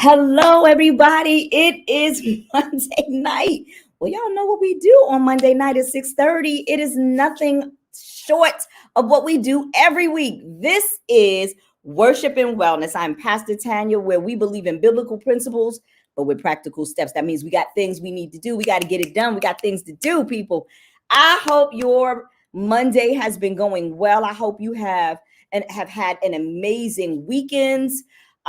Hello, everybody. It is Monday night. Well, y'all know what we do on Monday night at 6:30. It is nothing short of what we do every week. This is Worship and Wellness. I'm Pastor Tanya, where we believe in biblical principles, but with practical steps. That means we got things we need to do. We got to get it done. We got things to do, people. I hope your Monday has been going well. I hope you have had an amazing weekend.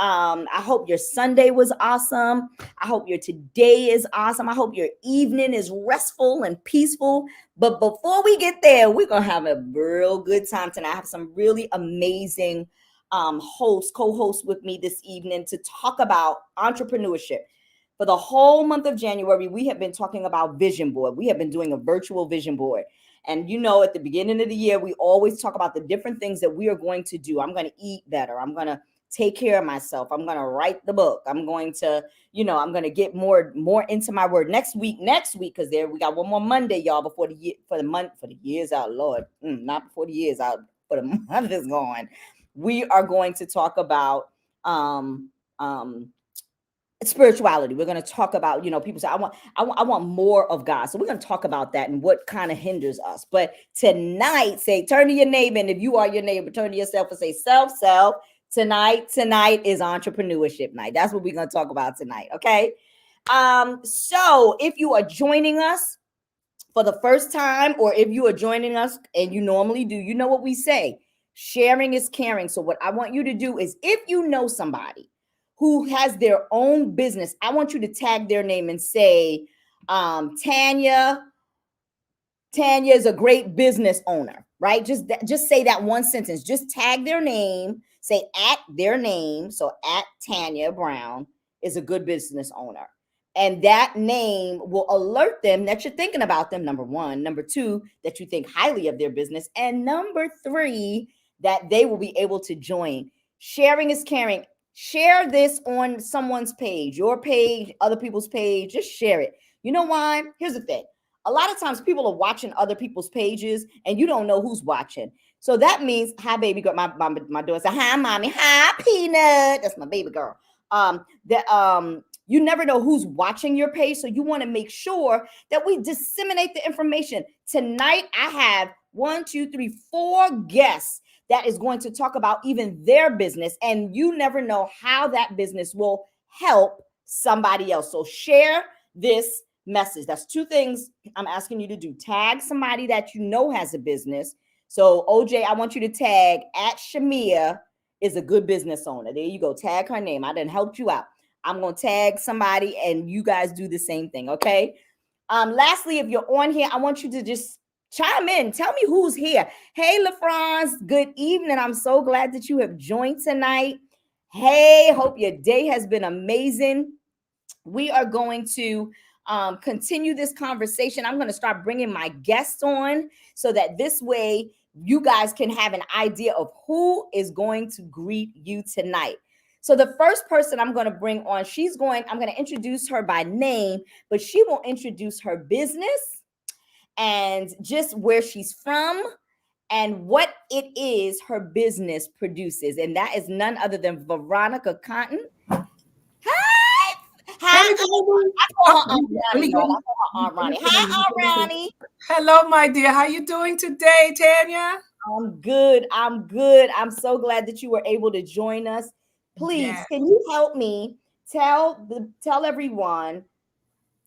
I hope your Sunday was awesome. I hope your today is awesome. I hope your evening is restful and peaceful. But before we get there, we're going to have a real good time tonight. I have some really amazing co-hosts with me this evening to talk about entrepreneurship. For the whole month of January, we have been talking about vision board. We have been doing a virtual vision board. And at the beginning of the year, we always talk about the different things that we are going to do. I'm going to eat better. I'm going to take care of myself. I'm going to write the book. I'm going to, I'm going to get more into my word next week, because we got one more Monday, y'all, before the year, for the year's out, Lord, not before the year's out, for the month is gone. We are going to talk about, spirituality. We're going to talk about, people say, I want more of God. So we're going to talk about that and what kind of hinders us. But tonight, turn to your neighbor. And if you are your neighbor, turn to yourself and say, self. Tonight is entrepreneurship night. That's what we're going to talk about tonight. Okay. So if you are joining us for the first time, or if you are joining us and you normally do, you know what we say, sharing is caring. So what I want you to do is, if you know somebody who has their own business, I want you to tag their name and say, Tanya is a great business owner, right? Just say that one sentence. Just tag their name, say at their name. So at Tanya Brown is a good business owner. And that name will alert them that you're thinking about them, number one. Number two, that you think highly of their business. And number three, that they will be able to join. Sharing is caring. Share this on someone's page, your page, other people's page. Just share it. You know why? Here's the thing. A lot of times people are watching other people's pages and you don't know who's watching. So that means, hi, baby girl. My daughter said, hi, mommy. Hi, Peanut. That's my baby girl. You never know who's watching your page. So you want to make sure that we disseminate the information. Tonight, I have 4 guests that is going to talk about even their business. And you never know how that business will help somebody else. So share this message. That's 2 things I'm asking you to do. Tag somebody that you know has a business. So OJ, I want you to tag at Shamia is a good business owner. There you go. Tag her name. I done helped you out. I'm going to tag somebody and you guys do the same thing. Okay. Lastly, if you're on here, I want you to just chime in. Tell me who's here. Hey, LaFrance, good evening. I'm so glad that you have joined tonight. Hey, hope your day has been amazing. We are going to continue this conversation. I'm going to start bringing my guests on so that this way you guys can have an idea of who is going to greet you tonight. So the first person I'm going to bring on, I'm going to introduce her by name, but she will introduce her business and just where she's from and what it is her business produces. And that is none other than Veronica Cotton. Hi. Hi. Aunt Ronnie. Hi, Aunt Ronnie. Hello, my dear. How you doing today, Tanya? I'm good. I'm so glad that you were able to join us. Please, Can you help me tell everyone,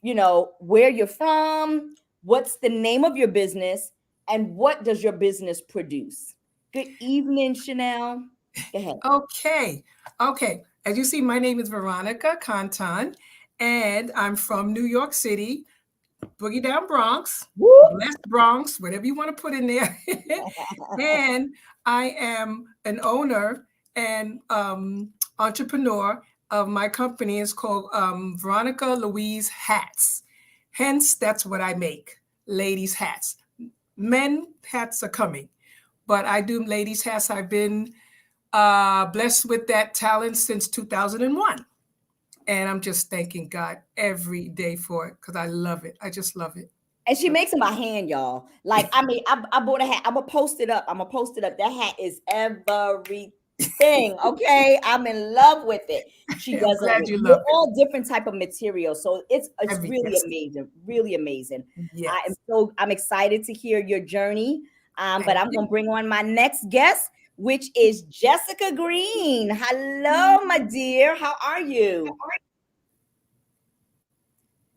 where you're from, what's the name of your business, and what does your business produce? Good evening, Chanel. Go ahead. Okay. As you see, my name is Veronica Canton, and I'm from New York City, Boogie Down Bronx, Blessed Bronx, whatever you want to put in there. And I am an owner and entrepreneur of my company. It's called Veronica Louise Hats. Hence, that's what I make, ladies' hats. Men hats are coming, but I do ladies' hats. I've been blessed with that talent since 2001. And I'm just thanking God every day for it because I love it. I just love it. And she makes them by hand, y'all. Like, I bought a hat. I'm going to post it up. That hat is everything. thing. Okay, I'm in love with it. She I'm does glad you with love it. all different type of material, so it's really Yes. amazing, really amazing. Yes. I'm excited to hear your journey. But Thank I'm you. gonna bring on my next guest, which is Jessica Green. Hello, my dear. How are you?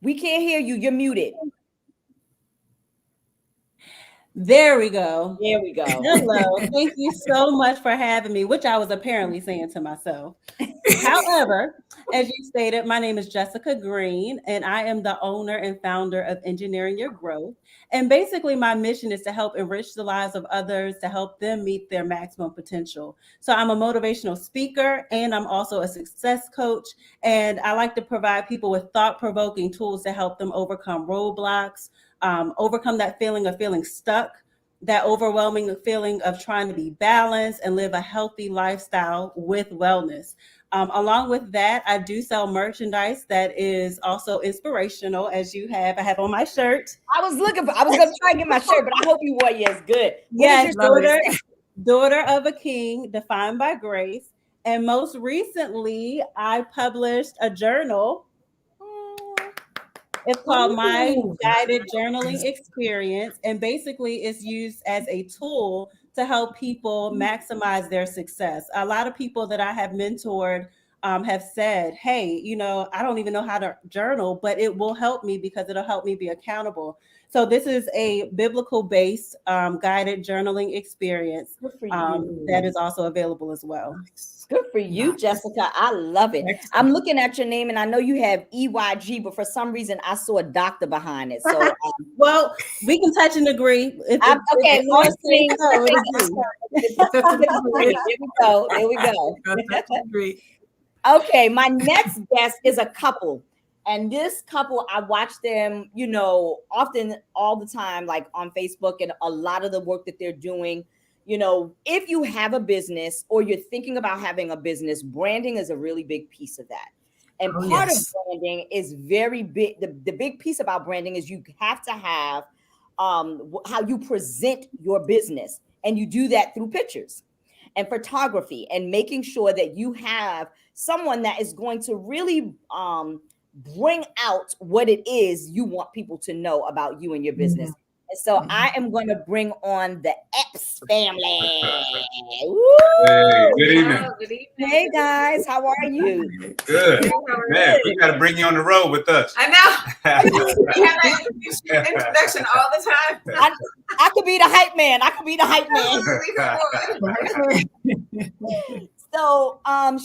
We can't hear you. You're muted. There we go. There we go. Hello. Thank you so much for having me, which I was apparently saying to myself. However, as you stated, my name is Jessica Green, and I am the owner and founder of Engineering Your Growth. And basically, my mission is to help enrich the lives of others, to help them meet their maximum potential. So, I'm a motivational speaker, and I'm also a success coach. And I like to provide people with thought provoking tools to help them overcome roadblocks, overcome that feeling of feeling stuck, that overwhelming feeling of trying to be balanced and live a healthy lifestyle with wellness. Along with that, I do sell merchandise that is also inspirational, as I have on my shirt. I was gonna try and get my shirt, but I hope you wore yours good. What is Yes, your Love shirt? it. daughter of a king, defined by grace. And most recently, I published a journal. It's called My Ooh. Guided Journaling Experience. And basically, it's used as a tool to help people maximize their success. A lot of people that I have mentored have said, hey, I don't even know how to journal, but it will help me because it'll help me be accountable. So, this is a biblical based guided journaling experience Good for you. that is also available as well. Good for you, Nice. Jessica. I love it. Excellent. I'm looking at your name and I know you have EYG, but for some reason I saw a doctor behind it. So Well, we can touch and agree. okay, If on you screen. say so, it'll do. There we go. There we go. Agree. Okay, my next guest is a couple. And this couple, I watch them, often all the time, like on Facebook, and a lot of the work that they're doing. If you have a business or you're thinking about having a business, branding is a really big piece of that. And Oh, part yes. of branding is very big. The big piece about branding is you have to have how you present your business. And you do that through pictures and photography and making sure that you have someone that is going to really bring out what it is you want people to know about you and your business. And so I am going to bring on the Epps family. Woo! Hey, good evening. Hello, good evening. Hey guys, how are you? Good. Man, we got to bring you on the road with us. I know. We have that introduction all the time. I could be the hype man. So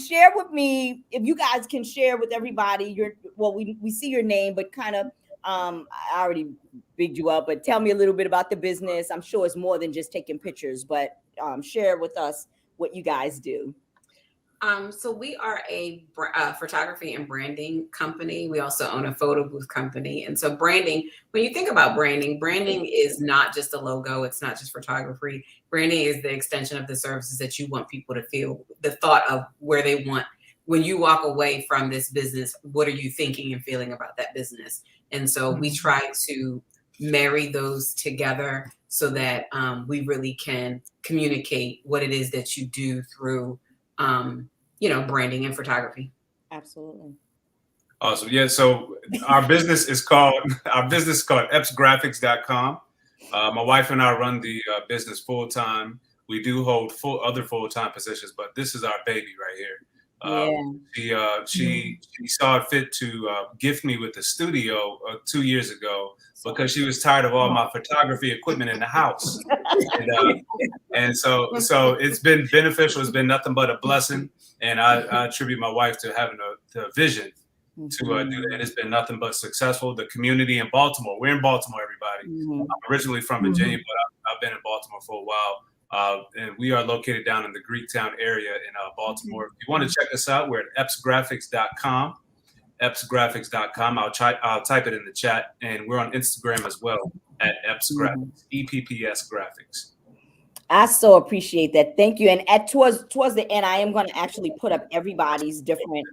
share with me, if you guys can share with everybody we see your name, but kind of I already bigged you up, but tell me a little bit about the business. I'm sure it's more than just taking pictures, but share with us what you guys do. So we are a photography and branding company. We also own a photo booth company. And so branding, when you think about branding is not just a logo. It's not just photography. Branding is the extension of the services that you want people to feel, the thought of where they want. When you walk away from this business, what are you thinking and feeling about that business? And so we try to marry those together so that we really can communicate what it is that you do through branding and photography. Absolutely. Awesome. Yeah. So our business is called epsgraphics.com. My wife and I run the business full time. We do hold other full-time positions, but this is our baby right here. She saw it fit to gift me with the studio 2 years ago because she was tired of all my photography equipment in the house. And so it's been beneficial. It's been nothing but a blessing. And I attribute my wife to having the vision to do that. And it's been nothing but successful. The community in Baltimore, we're in Baltimore, everybody. I'm originally from Virginia, but I've been in Baltimore for a while. And we are located down in the Greektown area in Baltimore. If you want to check us out, we're at epsgraphics.com. epsgraphics.com. I'll type it in the chat. And we're on Instagram as well at epsgraphics, EPPS graphics. I so appreciate that. Thank you. And towards the end, I am going to actually put up everybody's different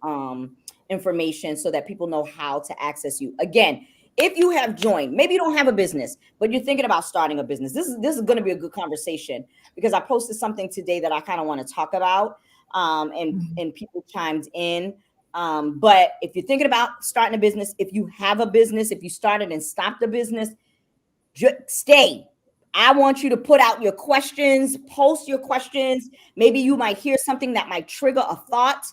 information so that people know how to access you. Again, if you have joined, maybe you don't have a business, but you're thinking about starting a business. This is going to be a good conversation because I posted something today that I kind of want to talk about. and people chimed in. But if you're thinking about starting a business, if you have a business, if you started and stopped a business, stay. I want you to put out your questions, post your questions. Maybe you might hear something that might trigger a thought.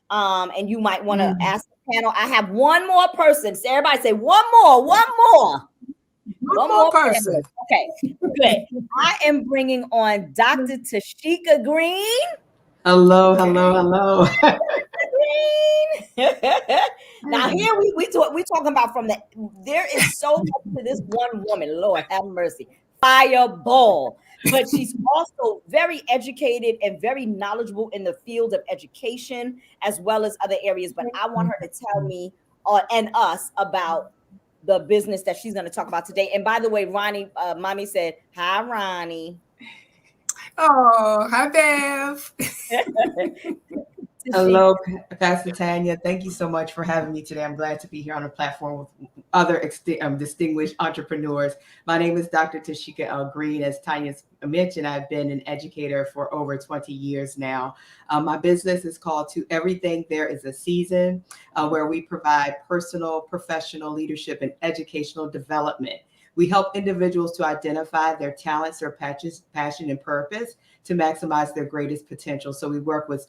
And you might want to ask the panel. I have one more person. So everybody say one more. One more person. Panelist. Okay, good. I am bringing on Dr. Tashika Green. Hello. Now here we talking about from the, there is so much to this one woman. Lord have mercy, fireball. But she's also very educated and very knowledgeable in the field of education as well as other areas. But I want her to tell me and us about the business that she's going to talk about today. And by the way, Ronnie, mommy said, hi, Ronnie. Oh, hi, Bev. Hello, Pastor Tanya. Thank you so much for having me today. I'm glad to be here on a platform with other distinguished entrepreneurs. My name is Dr. Tashika L. Green. As Tanya mentioned, I've been an educator for over 20 years now. My business is called To Everything There Is a Season, where we provide personal, professional leadership and educational development. We help individuals to identify their talents, their passion, and purpose to maximize their greatest potential. So we work with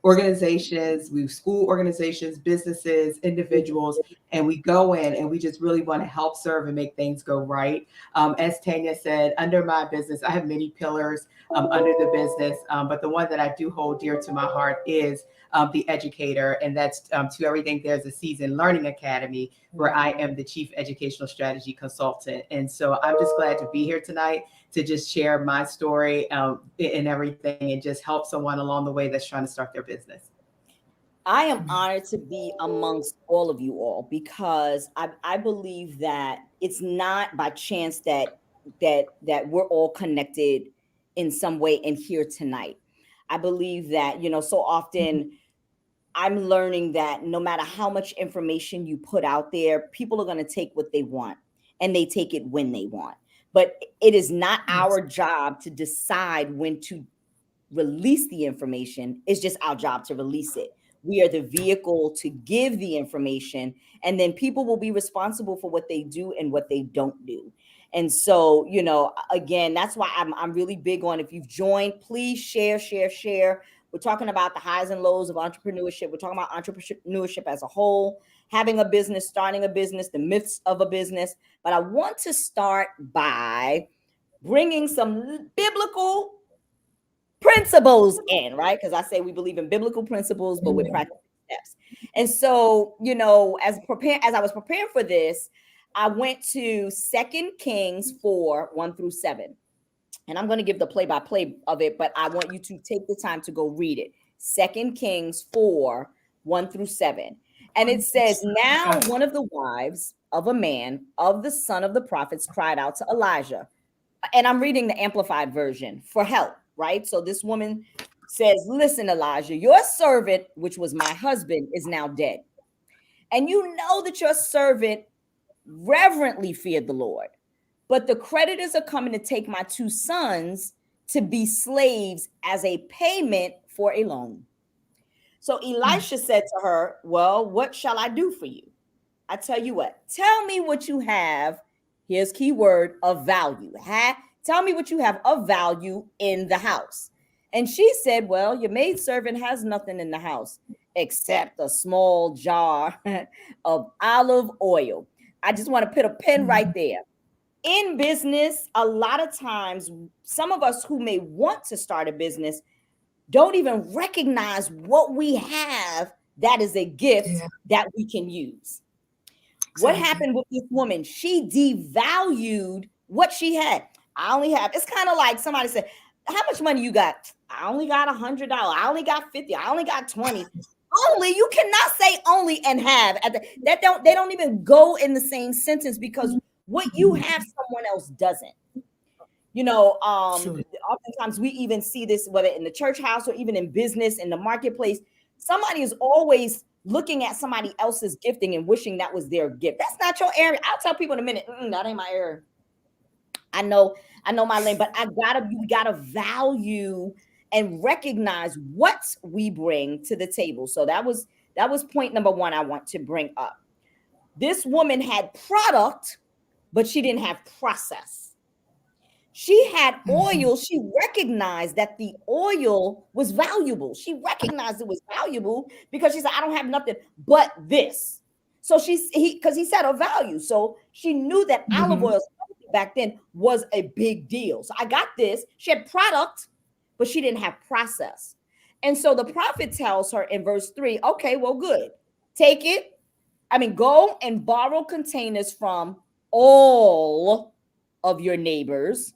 organizations, school organizations, businesses, individuals, and we go in and we just really want to help serve and make things go right. As Tanya said, under my business, I have many pillars under the business, but the one that I do hold dear to my heart is the educator, and that's To Everything There's a Season Learning Academy, where I am the Chief Educational Strategy Consultant. And so I'm just glad to be here tonight to just share my story and everything and just help someone along the way that's trying to start their business. I am honored to be amongst all of you all because I believe that it's not by chance that we're all connected in some way and here tonight. I believe that, so often I'm learning that no matter how much information you put out there, people are going to take what they want and they take it when they want. But it is not our job to decide when to release the information. It's just our job to release it. We are the vehicle to give the information, and then people will be responsible for what they do and what they don't do. And so, again, that's why I'm really big on, if you've joined, please share. We're talking about the highs and lows of entrepreneurship. We're talking about entrepreneurship as a whole, having a business, starting a business, the myths of a business. But I want to start by bringing some biblical principles in, right? Because I say we believe in biblical principles, but with practical steps. And so, as I was preparing for this, I went to 2 Kings 4, 1-7. And I'm going to give the play-by-play of it, but I want you to take the time to go read it. 2 Kings 4, 1-7. And it says, now one of the wives of a man of the son of the prophets cried out to Elijah. And I'm reading the Amplified version, for help, right? So this woman says, listen, Elijah, your servant, which was my husband, is now dead. And you know that your servant reverently feared the Lord. But the creditors are coming to take my 2 sons to be slaves as a payment for a loan. So Elisha said to her, well, what shall I do for you? I tell you what, tell me what you have. Here's keyword, of value. Tell me what you have of value in the house. And she said, well, your maidservant has nothing in the house except a small jar of olive oil. I just want to put a pin right there. In business, a lot of times, some of us who may want to start a business don't even recognize what we have that is a gift that we can use. Exactly. What happened with this woman? She devalued what she had. I only have, it's kind of like somebody said, how much money you got? I only got $100. I only got 50. I only got 20. Only, you cannot say only and have. They don't even go in the same sentence, because what you have, someone else doesn't. Oftentimes we even see this, whether in the church house or even in business, in the marketplace, somebody is always looking at somebody else's gifting and wishing that was their gift. That's not your area. I'll tell people in a minute, that ain't my area. I know my lane, but we gotta value and recognize what we bring to the table. So that was point number one I want to bring up. This woman had product, but she didn't have process. She had oil. She recognized that the oil was valuable. She recognized it was valuable because she said, I don't have nothing but this. So because he said a value. So she knew that olive oil back then was a big deal. So I got this. She had product, but she didn't have process. And so the prophet tells her in verse 3, okay, well, good. Take it. Go and borrow containers from all of your neighbors.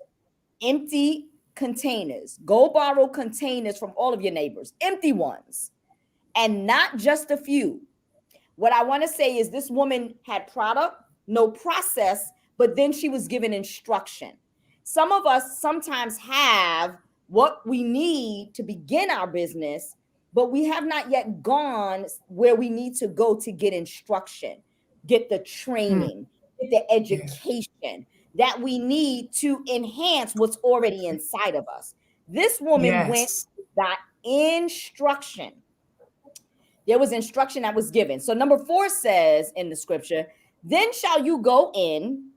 Empty containers. Go borrow containers from all of your neighbors, empty ones, and not just a few. What I want to say is this woman had product, no process, but then she was given instruction. Some of us sometimes have what we need to begin our business, but we have not yet gone where we need to go to get instruction, get the training, get the education that we need to enhance what's already inside of us. This woman went, got instruction. There was instruction that was given. So number 4 says in the scripture, then shall you go in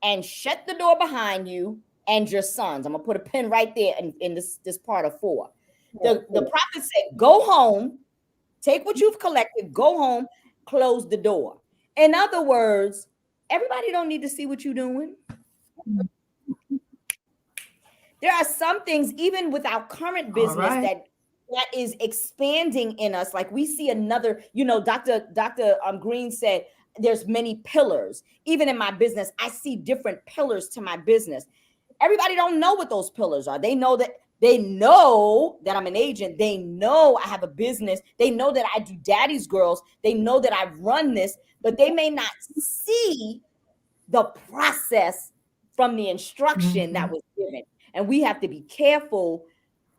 and shut the door behind you and your sons. I'm going to put a pin right there in this part of 4. The prophet said, go home, take what you've collected, go home, close the door. In other words, everybody don't need to see what you're doing. There are some things, even with our current business, that is expanding in us. Like we see another, Dr. Green said, there's many pillars. Even in my business, I see different pillars to my business. Everybody don't know what those pillars are. They know that I'm an agent. They know I have a business. They know that I do Daddy's Girls. They know that I run this, but they may not see the process from the instruction that was given. And we have to be careful.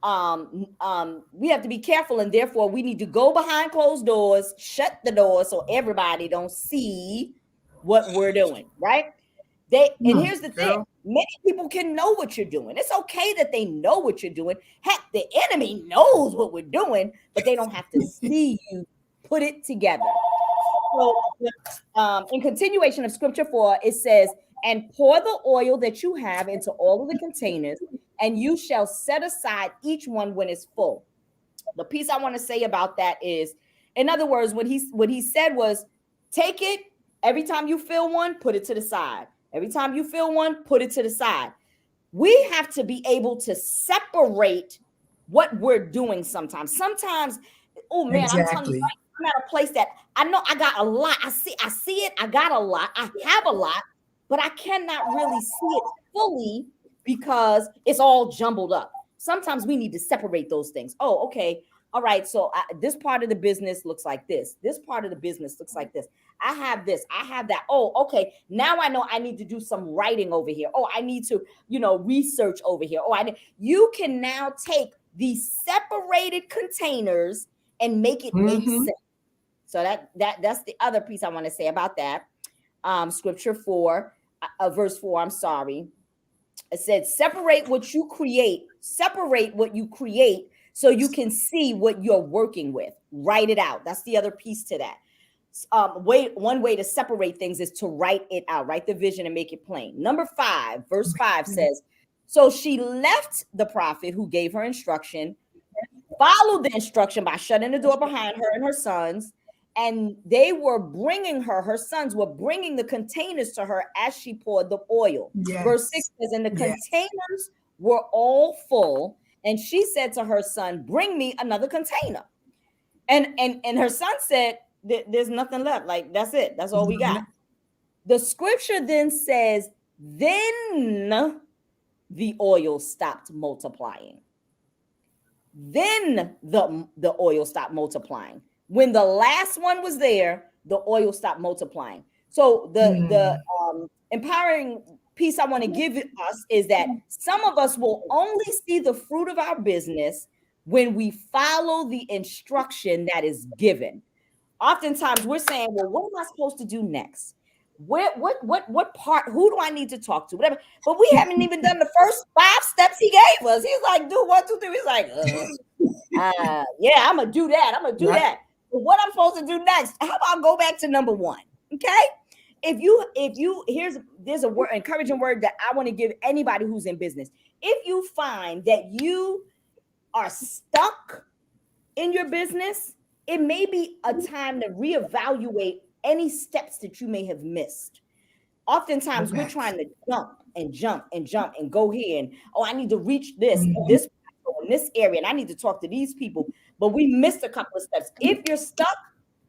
We have to be careful, and therefore we need to go behind closed doors, shut the door so everybody don't see what we're doing, right? And here's the thing. Many people can know what you're doing. It's okay that they know what you're doing. Heck, the enemy knows what we're doing, but they don't have to see you put it together. So in continuation of scripture 4, it says, and pour the oil that you have into all of the containers, and you shall set aside each one when it's full. The piece I want to say about that is, in other words, what he said was, take it. Every time you fill one, put it to the side. Every time you fill one, put it to the side. We have to be able to separate what we're doing sometimes. Sometimes, oh man, I'm telling you, I'm at a place that I know I got a lot. I see it. I got a lot. I have a lot, but I cannot really see it fully because it's all jumbled up. Sometimes we need to separate those things. Oh, okay. All right. So this part of the business looks like this. This part of the business looks like this. I have this. I have that. Oh, okay. Now I know I need to do some writing over here. Oh, I need to, research over here. You can now take these separated containers and make it make sense. So that's the other piece I want to say about that. Scripture 4, verse 4. I'm sorry. It said, separate what you create so you can see what you're working with. Write it out. That's the other piece to that. One way to separate things is to write it out. Write the vision and make it plain. Number 5, verse 5 says, so she left the prophet who gave her instruction, followed the instruction by shutting the door behind her and her sons, and they were bringing her sons were bringing the containers to her as she poured the oil. Verse 6 says, and the containers were all full, and she said to her son, bring me another container. And her son said, there's nothing left. Like, that's it. That's all we got. The scripture then says, then the oil stopped multiplying. Then the oil stopped multiplying. When the last one was there, the oil stopped multiplying. So the empowering piece I want to give us is that some of us will only see the fruit of our business when we follow the instruction that is given. Oftentimes we're saying, well, what am I supposed to do next? what part, who do I need to talk to? Whatever. But we haven't even done the first 5 steps he gave us. He's like, do 1, 2, 3. He's like, yeah, I'm gonna do that. I'm gonna do that. But what I'm supposed to do next? How about go back to number 1? Okay. If you there's a word, encouraging word that I want to give anybody who's in business. If you find that you are stuck in your business, it may be a time to reevaluate any steps that you may have missed. Oftentimes we're trying to jump and go here and I need to reach this in this area and I need to talk to these people, but we missed a couple of steps. If you're stuck,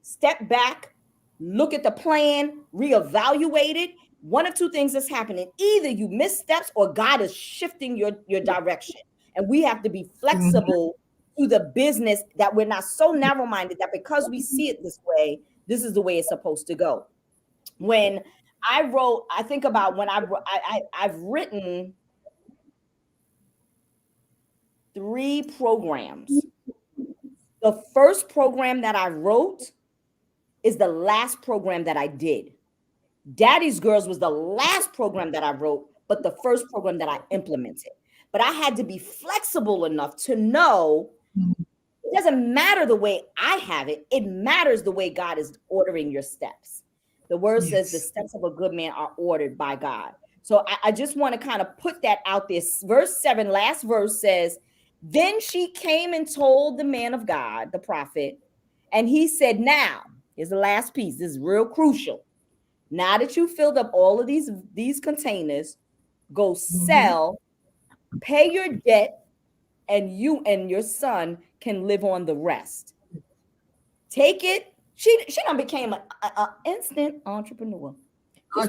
step back, look at the plan, reevaluate it. One of 2 things is happening. Either you miss steps or God is shifting your direction. And we have to be flexible to the business, that we're not so narrow-minded that because we see it this way, this is the way it's supposed to go. When I wrote, I think about when I've written 3 programs. The first program that I wrote is the last program that I did. Daddy's Girls was the last program that I wrote, but the first program that I implemented. But I had to be flexible enough to know it doesn't matter the way I have it. It matters the way God is ordering your steps. The word says the steps of a good man are ordered by God. So I just want to kind of put that out there. Verse 7, last verse says, then she came and told the man of God, the prophet, and he said, now, here's the last piece. This is real crucial. Now that you filled up all of these containers, go sell, pay your debt, and you and your son can live on the rest. Take it. She done became an instant entrepreneur. I'm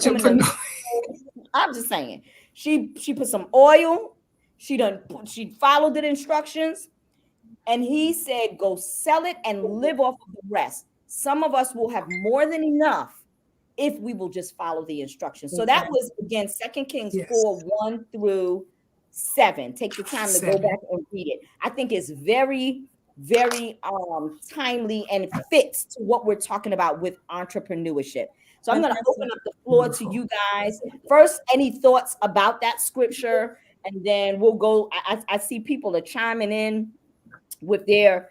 just saying. She put some oil. She followed the instructions, and he said, go sell it and live off of the rest. Some of us will have more than enough if we will just follow the instructions. So that was, again, 2 Kings 4, 1 through 7. Take the time to go back and read it. I think it's very, very timely and fits to what we're talking about with entrepreneurship. So I'm going to open up the floor to you guys. First, any thoughts about that scripture? And then we'll go. I see people are chiming in with their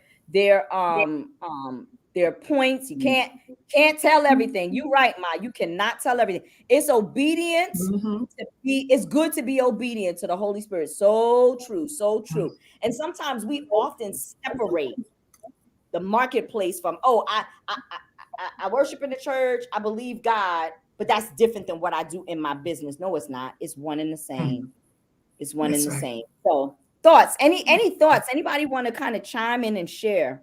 points. You can't tell everything. You're right, Ma. You cannot tell everything. It's obedience. It's good to be obedient to the Holy Spirit. So true, so true. And sometimes we often separate the marketplace from, I worship in the church, I believe God, but that's different than what I do in my business. No, it's not. It's one and the same. It's one and the same. So thoughts, any thoughts? Anybody want to kind of chime in and share?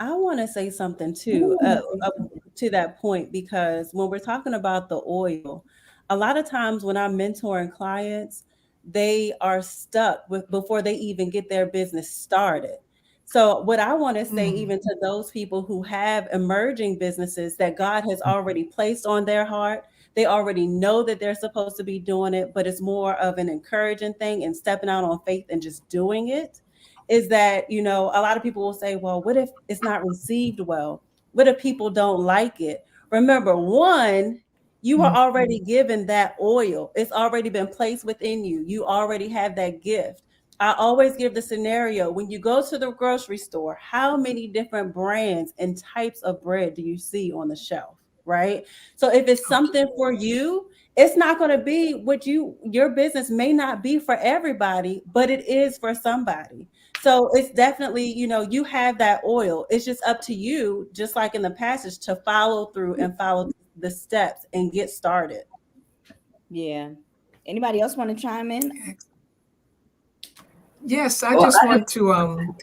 I want to say something too to that point, because when we're talking about the oil, a lot of times when I'm mentoring clients, they are stuck before they even get their business started. So what I want to say, even to those people who have emerging businesses that God has already placed on their heart, they already know that they're supposed to be doing it, but it's more of an encouraging thing and stepping out on faith and just doing it. Is that, a lot of people will say, well, what if it's not received well? What if people don't like it? Remember, one, you are already given that oil. It's already been placed within you. You already have that gift. I always give the scenario, when you go to the grocery store, how many different brands and types of bread do you see on the shelf, right? So if it's something for you, it's not going to be what your business may not be for everybody, but it is for somebody. So it's definitely, you have that oil. It's just up to you, just like in the passage, to follow through and follow the steps and get started. Yeah. Anybody else want to chime in? Yes, I just want to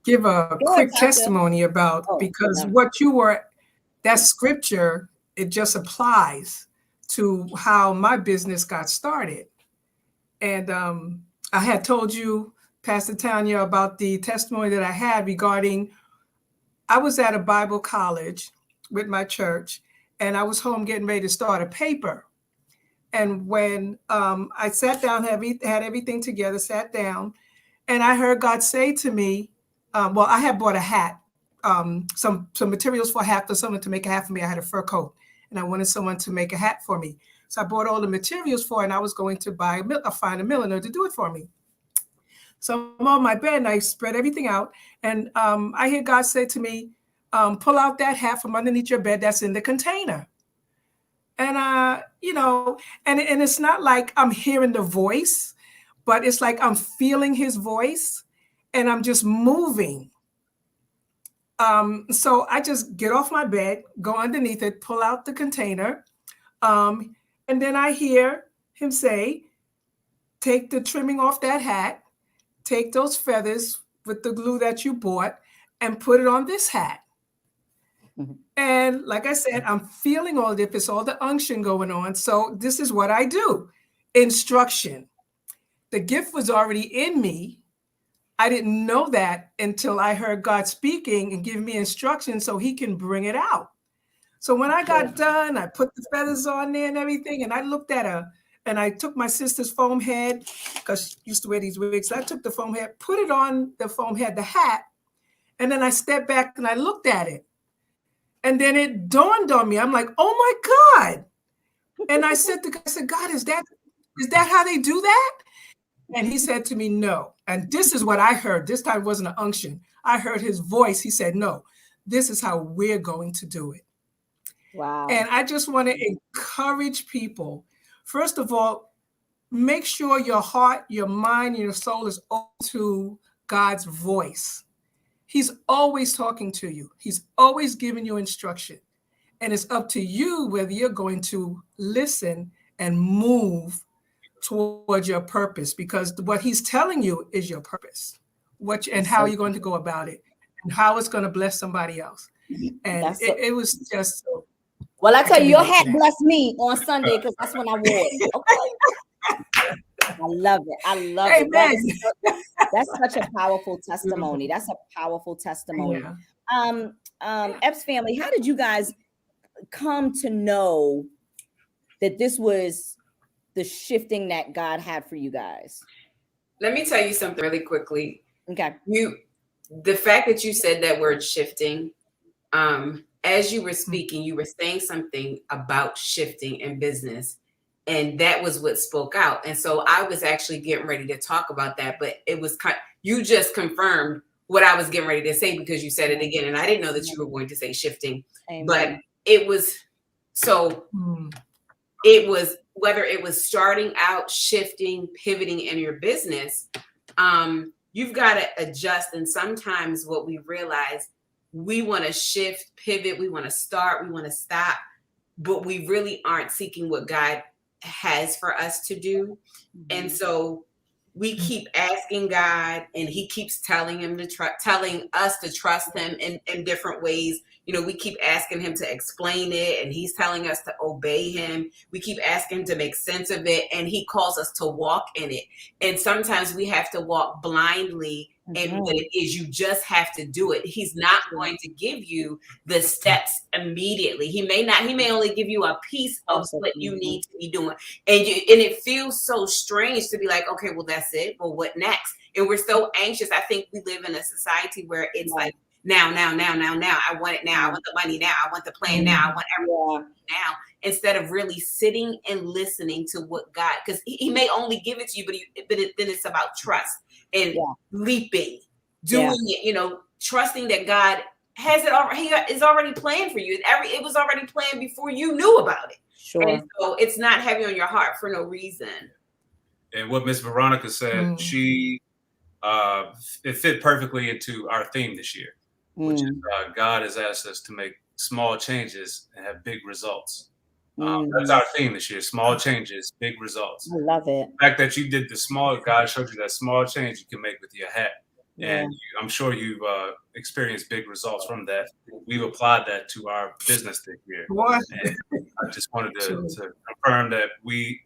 give a quick testimony about, because that scripture, it just applies to how my business got started. And I had told you, Pastor Tanya, about the testimony that I had regarding, I was at a Bible college with my church, and I was home getting ready to start a paper. And when I sat down, had everything together, sat down, and I heard God say to me, I had bought a hat, some materials for a hat for someone to make a hat for me. I had a fur coat. and I wanted someone to make a hat for me. So I bought all the materials for it, and I was going to find a milliner to do it for me. So I'm on my bed and I spread everything out. And I hear God say to me, pull out that hat from underneath your bed that's in the container. And, you know, and it's not like I'm hearing the voice, but it's like I'm feeling his voice and I'm just moving. So I just get off my bed, go underneath it, pull out the container. And then I hear him say, take the trimming off that hat, take those feathers with the glue that you bought and put it on this hat. Mm-hmm. And like I said, I'm feeling all this, it's all the unction going on. So this is what I do. Instruction. The gift was already in me. I didn't know that until I heard God speaking and give me instructions so he can bring it out. So when I got done, I put the feathers on there and everything, and I looked at her, and I took my sister's foam head, because she used to wear these wigs. So I took the foam head, put it on the foam head, the hat, and then I stepped back and I looked at it. And then it dawned on me. I'm like, oh my God. And I said to God, God, is that how they do that? And he said to me, no. And this is what I heard. This time it wasn't an unction. I heard his voice. He said, no, this is how we're going to do it. Wow. And I just want to encourage people. First of all, make sure your heart, your mind, and your soul is open to God's voice. He's always talking to you. He's always giving you instruction. And it's up to you whether you're going to listen and move towards your purpose, because what he's telling you is your purpose, how you're going to go about it, and how it's going to bless somebody else. And it was just so. Well, I tell you, your hat blessed me on Sunday because that's when I wore it. Okay. I love it. I love it. That's such a powerful testimony. That's a powerful testimony. Yeah. Epps family, how did you guys come to know that this was the shifting that God had for you guys? Let me tell you something really quickly. Okay. The fact that you said that word shifting, as you were speaking, you were saying something about shifting in business, and that was what spoke out. And so I was actually getting ready to talk about that, but it was you just confirmed what I was getting ready to say because you said it again, and I didn't know that you were going to say shifting. Amen. But it was it was whether it was starting out, shifting, pivoting in your business, you've got to adjust. And sometimes what we realize, we want to shift, pivot, we want to start, we want to stop, but we really aren't seeking what God has for us to do. Mm-hmm. And so we keep asking God, and he keeps telling us to trust him in different ways. You know, we keep asking him to explain it, and he's telling us to obey him. We keep asking him to make sense of it, and he calls us to walk in it. And sometimes we have to walk blindly. Mm-hmm. And what it is, you just have to do it. He's not going to give you the steps immediately. He may only give you a piece of what you need to be doing. And it feels so strange to be like, okay, well, that's it. Well, what next? And we're so anxious. I think we live in a society where it's like, now. I want it now. I want the money now. I want the plan now. I want everything now. Instead of really sitting and listening to what God, because he may only give it to you, but then it's about trust and leaping, doing it, trusting that God has it already. He is already planned for you. It was already planned before you knew about it. Sure. And so it's not heavy on your heart for no reason. And what Miss Veronica said, it fit perfectly into our theme this year, which is God has asked us to make small changes and have big results. That's our theme this year: small changes, big results. I love it. The fact that you did God showed you that small change you can make with your hat. And I'm sure you've experienced big results from that. We've applied that to our business this year. And I just wanted to confirm that we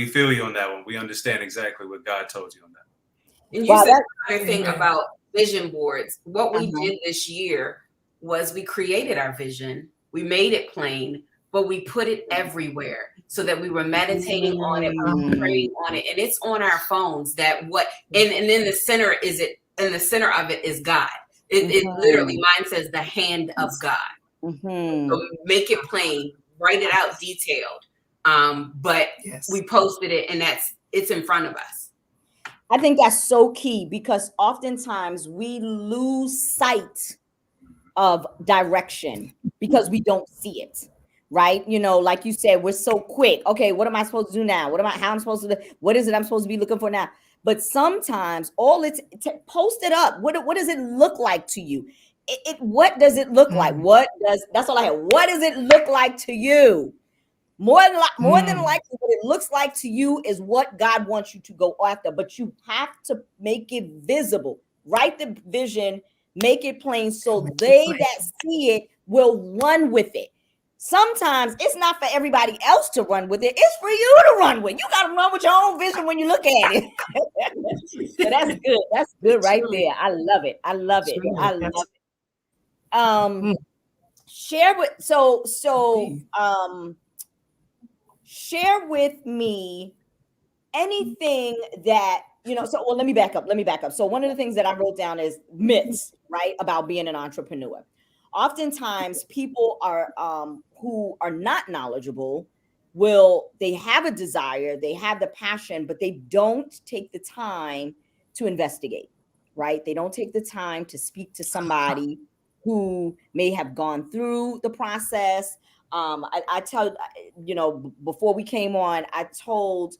feel you on that one. We understand exactly what God told you on that. And you said another thing about vision boards. What we did this year was we created our vision. We made it plain, but we put it everywhere so that we were meditating on it, we were praying on it, and it's on our phones. And in the center of it is God. It literally, mine says the hand of God. So make it plain, write it out detailed. But we posted it, and it's in front of us. I think that's so key, because oftentimes we lose sight of direction because we don't see it, right? You know, like you said, we're so quick. Okay, what am I supposed to do now? How I'm supposed to do? What is it I'm supposed to be looking for now? But sometimes post it up. What does it look like to you? What does it look like? That's all I have. What does it look like to you? More than likely, what it looks like to you is what God wants you to go after, but you have to make it visible. Write the vision, make it plain, so that see it will run with it. Sometimes it's not for everybody else to run with it. It's for you to run with. You got to run with your own vision when you look at it. So that's good. That's good right there. I love it. I love it. I love it. Share with share with me anything that, well, let me back up. So one of the things that I wrote down is myths, right, about being an entrepreneur. Oftentimes people are who are not knowledgeable they have a desire, they have the passion, but they don't take the time to investigate, right? They don't take the time to speak to somebody who may have gone through the process. I tell before we came on, I told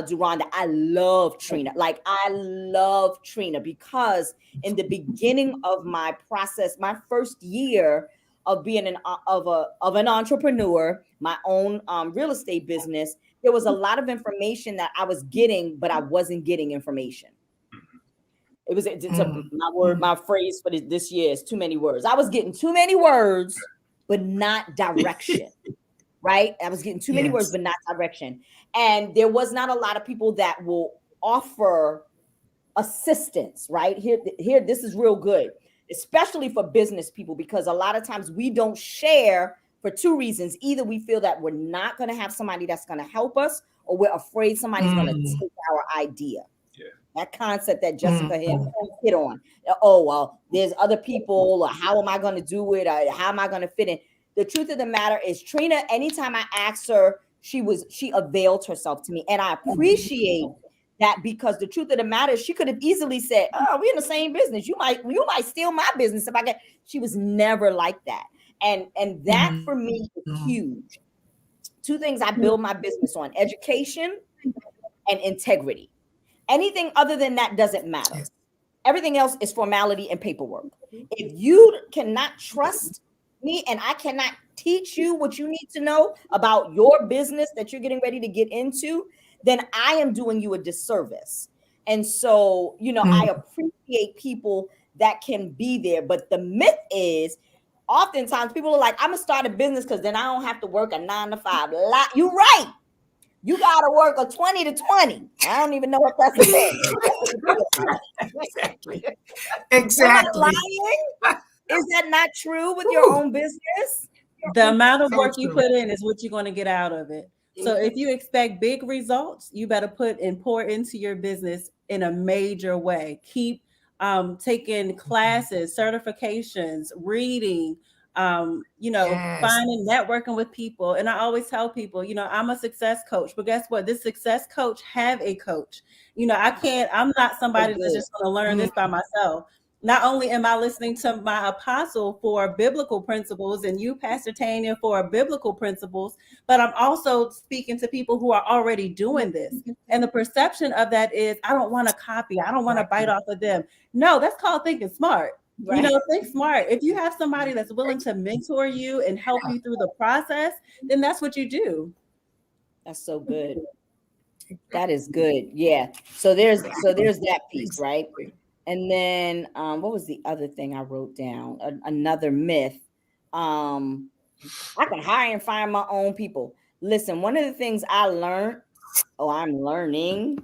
Duran that I love Trina. Like, I love Trina because in the beginning of my process, my first year of being an entrepreneur, my own real estate business, there was a lot of information that I was getting, but I wasn't getting information. My phrase for this year is too many words. I was getting too many words, but not direction. Right? I was getting too many words, but not direction. And there was not a lot of people that will offer assistance, right? Here, this is real good, especially for business people, because a lot of times we don't share for two reasons. Either we feel that we're not going to have somebody that's going to help us, or we're afraid somebody's going to take our idea. That concept that Jessica hit on. Oh, well, there's other people, or how am I going to do it? Or how am I going to fit in? The truth of the matter is, Trina, anytime I asked her, she availed herself to me. And I appreciate that, because the truth of the matter is, she could have easily said, oh, we're in the same business. You might steal my business if I get. She was never like that. And that for me is huge. Two things I build my business on: education and integrity. Anything other than that doesn't matter. Everything else is formality and paperwork. If you cannot trust me and I cannot teach you what you need to know about your business that you're getting ready to get into, then I am doing you a disservice. And so, I appreciate people that can be there. But the myth is, oftentimes people are like, I'm going to start a business because then I don't have to work a 9 to 5. You're right. You got to work a 20 to 20. I don't even know what that's a thing. Exactly. Am I lying? Is that not true with your own business? The amount of work you put in is what you're going to get out of it. So if you expect big results, you better put and pour into your business in a major way. Keep taking classes, certifications, reading, finding, networking with people. And I always tell people, I'm a success coach, but guess what? This success coach have a coach. I'm not somebody that's just going to learn this by myself. Not only am I listening to my apostle for biblical principles and you, Pastor Tanya, for biblical principles, but I'm also speaking to people who are already doing this. And the perception of that is, I don't want to copy. I don't want to bite off of them. No, that's called thinking smart. Right. Think smart. If you have somebody that's willing to mentor you and help you through the process, then that's what you do. That's so good. That is good. Yeah. So there's that piece, right? And then what was the other thing I wrote down? Another myth. I can hire and fire my own people. Listen, one of the things I learned, I'm learning,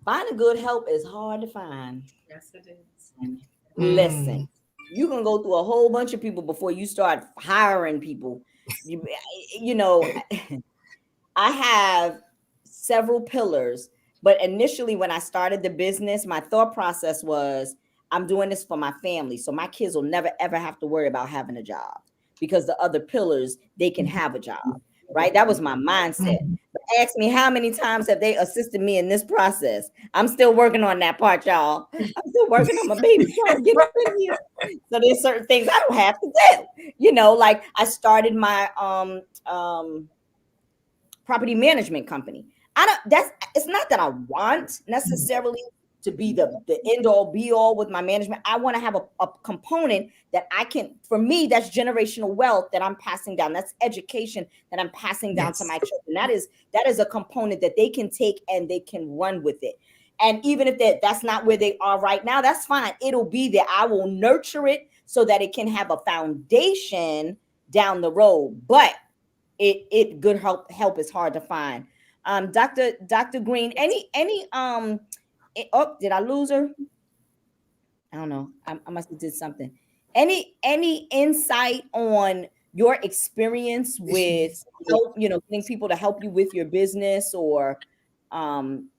finding good help is hard to find. Yes, it is. Listen, you can go through a whole bunch of people before you start hiring people. I have several pillars. But initially, when I started the business, my thought process was, I'm doing this for my family. So my kids will never, ever have to worry about having a job. because the other pillars, they can have a job, right? That was my mindset. But ask me how many times have they assisted me in this process? I'm still working on that part, y'all. I'm still working on my baby trying to get up in here. So there's certain things I don't have to do. Like I started my property management company. It's not that I want necessarily to be the end all be all with my management. I want to have a component that I can, for me, that's generational wealth that I'm passing down. That's education that I'm passing down to my children. That is a component that they can take and they can run with it. And even if that's not where they are right now, that's fine. It'll be there. I will nurture it so that it can have a foundation down the road. But it good help is hard to find. Dr. Green, any did I lose her? I don't know. I must have did something. Any insight on your experience with getting people to help you with your business, or kind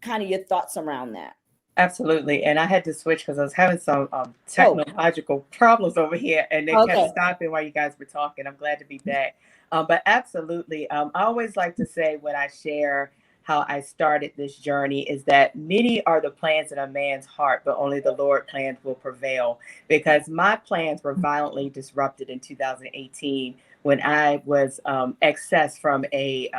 of your thoughts around that? Absolutely. And I had to switch because I was having some technological problems over here, and they kept stopping while you guys were talking. I'm glad to be back. But absolutely. I always like to say when I share how I started this journey is that many are the plans in a man's heart, but only the Lord plans will prevail. Because my plans were violently disrupted in 2018 when I was accessed from a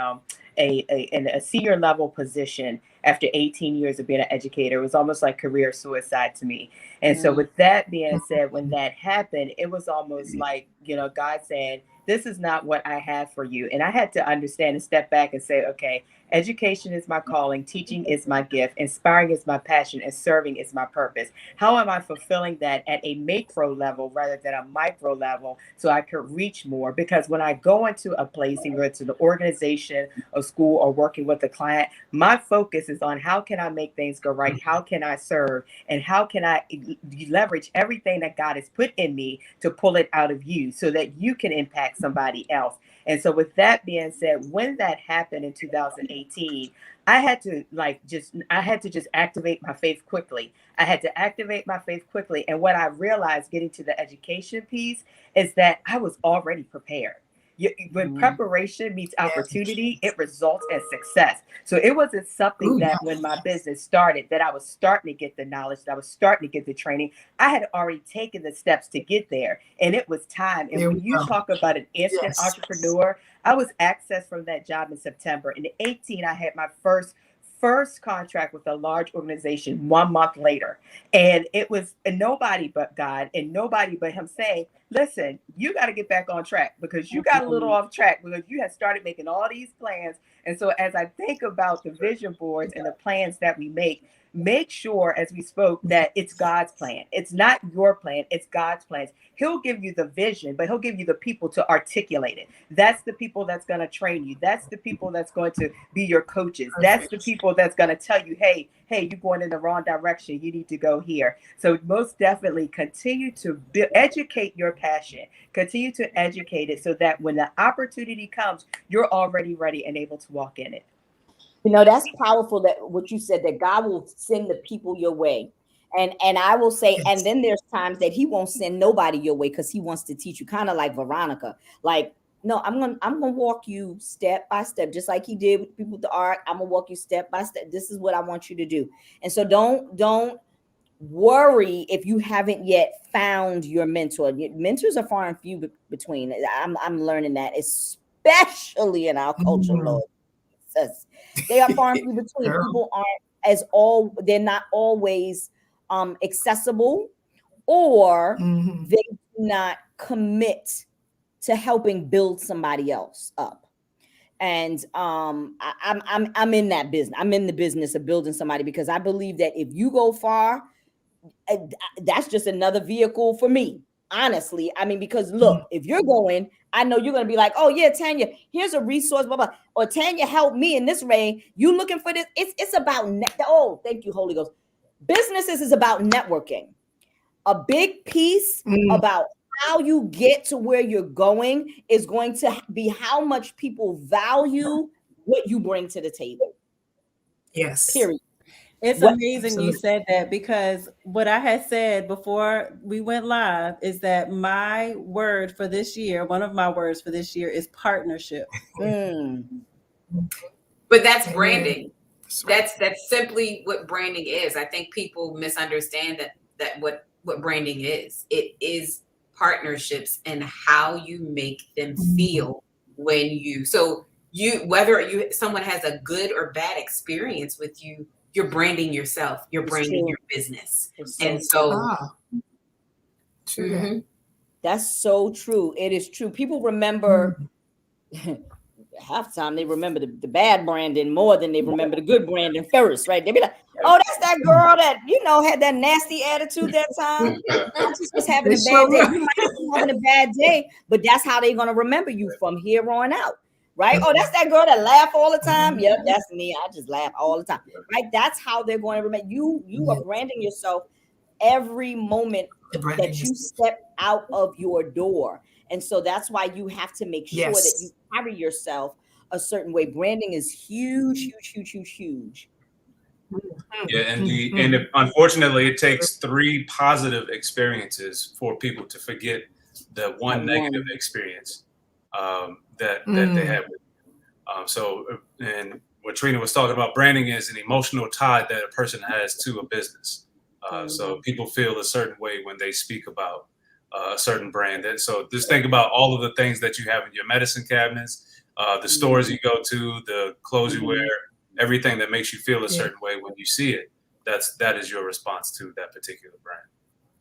senior level position after 18 years of being an educator. It was almost like career suicide to me. And so with that being said, when that happened, it was almost like, God saying, this is not what I have for you. And I had to understand and step back and say, okay, education is my calling, teaching is my gift, inspiring is my passion, and serving is my purpose. How am I fulfilling that at a macro level rather than a micro level so I could reach more? Because when I go into a place, either it's an organization, a school, or working with a client, my focus is on how can I make things go right? How can I serve? And how can I leverage everything that God has put in me to pull it out of you so that you can impact somebody else? And so with that being said, when that happened in 2018, I had to just activate my faith quickly. And what I realized getting to the education piece is that I was already prepared. When preparation meets opportunity, it results in success. So it wasn't something that when my business started, that I was starting to get the knowledge, that I was starting to get the training. I had already taken the steps to get there, and it was time. And when you talk about an instant entrepreneur, I was accessed from that job in September. In 2018, I had my first contract with a large organization 1 month later. And it was nobody but God and nobody but him saying, listen, you got to get back on track because you got a little off track because you had started making all these plans. And so as I think about the vision boards and the plans that we make sure, as we spoke, that it's God's plan. It's not your plan. It's God's plans. He'll give you the vision, but he'll give you the people to articulate it. That's the people that's going to train you. That's the people that's going to be your coaches. That's the people that's going to tell you, hey, you're going in the wrong direction. You need to go here. So most definitely continue to educate your passion. Continue to educate it so that when the opportunity comes, you're already ready and able to walk in it. That's powerful, that what you said, that God will send the people your way. And I will say, and then there's times that he won't send nobody your way because he wants to teach you, kind of like Veronica. Like, no, I'm gonna walk you step by step, just like he did with people with the art. I'm gonna walk you step by step. This is what I want you to do. And so don't worry if you haven't yet found your mentor. Mentors are far and few between. I'm learning that, especially in our culture, Lord. They are far and few between. People aren't they're not always accessible, or they do not commit to helping build somebody else up. And I'm in that business. I'm in the business of building somebody, because I believe that if you go far, that's just another vehicle for me. Honestly, I mean, because look, if you're going, I know you're going to be like, oh yeah, Tanya, here's a resource, blah, blah. Or Tanya, help me in this way. You looking for this? It's about thank you, Holy Ghost. Businesses is about networking. A big piece about how you get to where you're going is going to be how much people value what you bring to the table. Yes. Period. It's amazing you said that, because what I had said before we went live is that my word for this year, one of my words for this year, is partnership. But that's branding. That's simply what branding is. I think people misunderstand that what branding is. It is partnerships and how you make them feel when whether someone has a good or bad experience with you, you're branding yourself, you're branding your business. And so that's so true. It is true. People remember half the time they remember the bad branding more than they remember the good branding first, right? They be like, oh, that's that girl that, had that nasty attitude that time. I just was having a bad day. You might be having a bad day, but that's how they're going to remember you from here on out, right? Oh, that's that girl that laugh all the time. Yep, that's me. I just laugh all the time, right? That's how they're going to remember you. You are branding yourself every moment that you step out of your door. And so that's why you have to make sure that you carry yourself a certain way. Branding is huge, huge, huge, huge, huge. Yeah, and unfortunately, it takes 3 positive experiences for people to forget the one negative experience that they had. And what Trina was talking about, branding is an emotional tie that a person has to a business. So people feel a certain way when they speak about a certain brand. And so just think about all of the things that you have in your medicine cabinets, the stores you go to, the clothes you wear, everything that makes you feel a certain way when you see it. That is your response to that particular brand.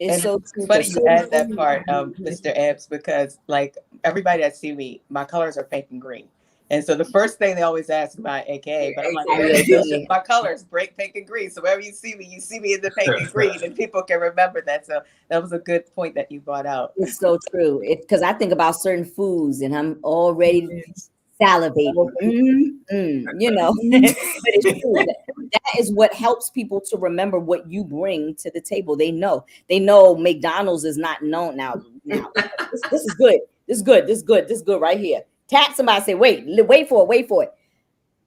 It's so funny you add that part, Mr. Epps, because like everybody that see me, my colors are pink and green. And so the first thing they always ask about AKA, but I'm like, my colors, bright pink and green. So wherever you see me in the pink and green, and people can remember that. So that was a good point that you brought out. It's so true. Because I think about certain foods and I'm already salivating. But it's true. That is what helps people to remember what you bring to the table. They know McDonald's is not known now. This is good. This is good right here. Tap somebody, say, wait for it.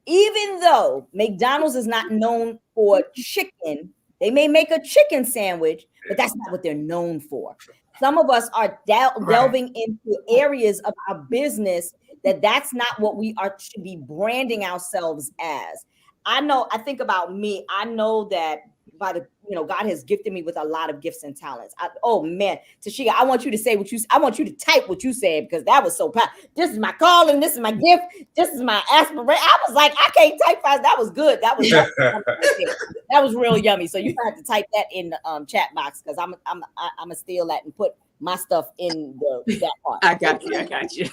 Even though McDonald's is not known for chicken, they may make a chicken sandwich, but that's not what they're known for. Some of us are delving into areas of our business that's not what we should be branding ourselves as. I think about me. I know that God has gifted me with a lot of gifts and talents. Tashika, I want you to I want you to type what you said, because that was so powerful. This is my calling. This is my gift. This is my aspiration. I was like, I can't type fast. That was good. That was real yummy. So you have to type that in the chat box, because I'm gonna steal that and put my stuff in that part. I got you.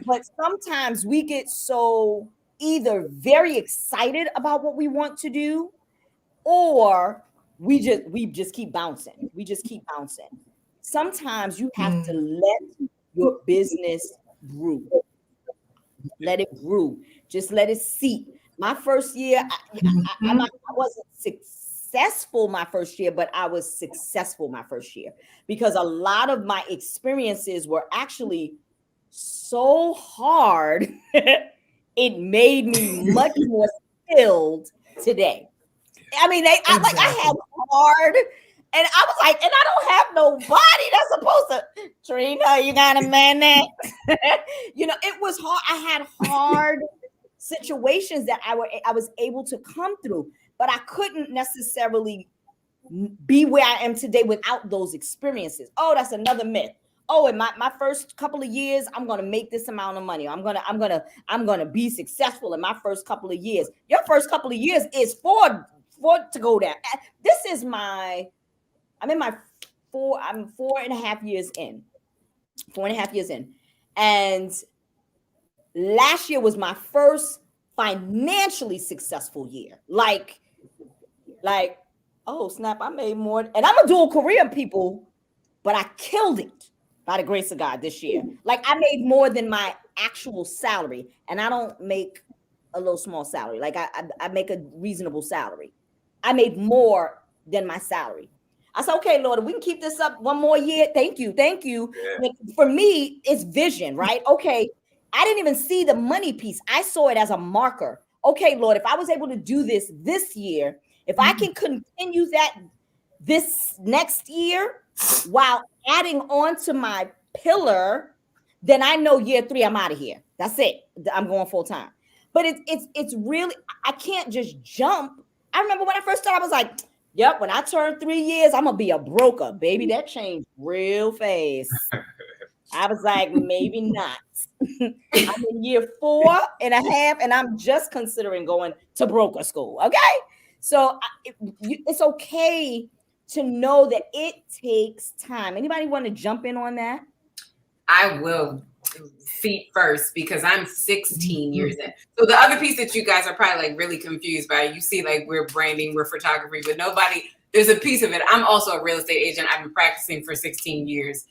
But sometimes we get so either very excited about what we want to do, or we just keep bouncing. Sometimes you have to let your business brew. Let it brew. Just let it seep. My first year, I wasn't successful my first year, but I was successful my first year, because a lot of my experiences were actually so hard. It made me much more skilled today. I mean, I had hard, and I was like, and I don't have nobody that's supposed to, Trina, you gotta man that. It was hard. I had hard situations that I was able to come through, but I couldn't necessarily be where I am today without those experiences. Oh, that's another myth. Oh, in my first couple of years, I'm gonna make this amount of money. I'm gonna be successful in my first couple of years. Your first couple of years is for to go down. I'm 4.5 years in. 4.5 years in. And last year was my first financially successful year. Like, oh snap, I made more. And I'm a dual career, people, but I killed it by the grace of God this year. Like, I made more than my actual salary, and I don't make a little small salary. Like, I make a reasonable salary. I made more than my salary. I said, okay, Lord, if we can keep this up one more year, thank you. Yeah. For me, it's vision, right? Okay, I didn't even see the money piece. I saw it as a marker. okay, Lord, if I was able to do this year, if I can continue that this next year while adding on to my pillar, then I know year 3 I'm out of here. That's it. I'm going full time. But it's really, I can't just jump. I remember when I first started, I was like, yep, when I turn 3 years, I'm gonna be a broker, baby. That changed real fast. I was like, maybe not. I'm in year 4.5, and I'm just considering going to broker school. Okay, so it's okay to know that it takes time. Anybody want to jump in on that? I will feet first because I'm 16 years in. So the other piece that you guys are probably like really confused by, you see like we're branding, we're photography, but nobody, there's a piece of it. I'm also a real estate agent. I've been practicing for 16 years.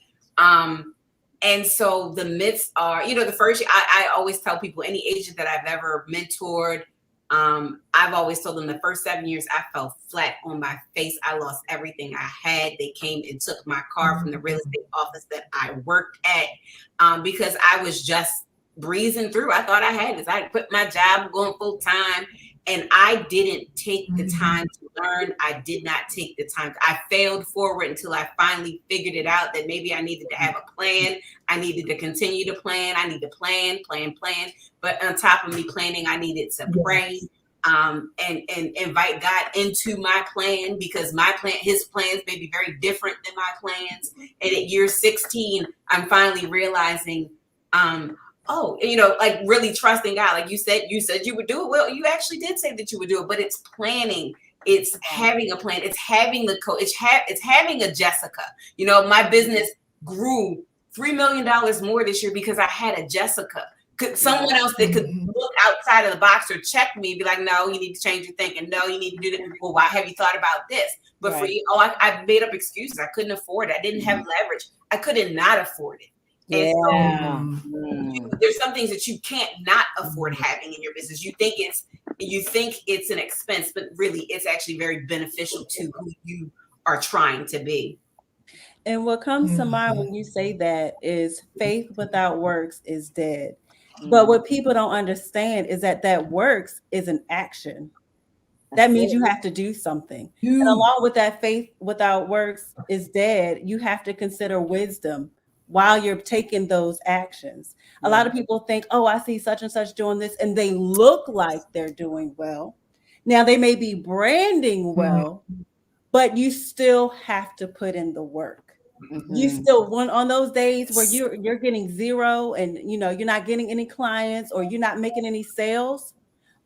And so the myths are, you know, the first, I always tell people, any agent that I've ever mentored, I've always told them the first 7 years I fell flat on my face. I lost everything I had. They came and took my car from the real estate office that I worked at because I was just breezing through. I thought I had this. I quit my job, going full time, and I didn't take the time to learn. I did not take the time. I failed forward until I finally figured it out that maybe I needed to have a plan. I needed to continue to plan. I need to plan. But on top of me planning, I needed to pray and invite God into my plan, because my plan, his plans may be very different than my plans. And at year 16, I'm finally realizing, oh, you know, like really trusting God. Like you said you would do it. Well, you actually did say that you would do it, but it's planning. It's having a plan. It's having the coach. It's having a Jessica. You know, my business grew $3 million more this year because I had a Jessica. Someone else that could look outside of the box or check me, be like, no, you need to change your thinking. No, you need to do that. Well, why have you thought about this? But for you, I made up excuses. I couldn't afford it. I didn't have leverage. I couldn't not afford it. And so there's some things that you can't not afford having in your business. You think it's an expense, but really it's actually very beneficial to who you are trying to be. And what comes to mind when you say that is faith without works is dead. But what people don't understand is that works is an action. That means you have to do something. And along with that, faith without works is dead. You have to consider wisdom while you're taking those actions. A lot of people think, oh, I see such and such doing this, and they look like they're doing well. Now they may be branding well, but you still have to put in the work. You still want on those days where you're getting zero and you know you're not getting any clients or you're not making any sales.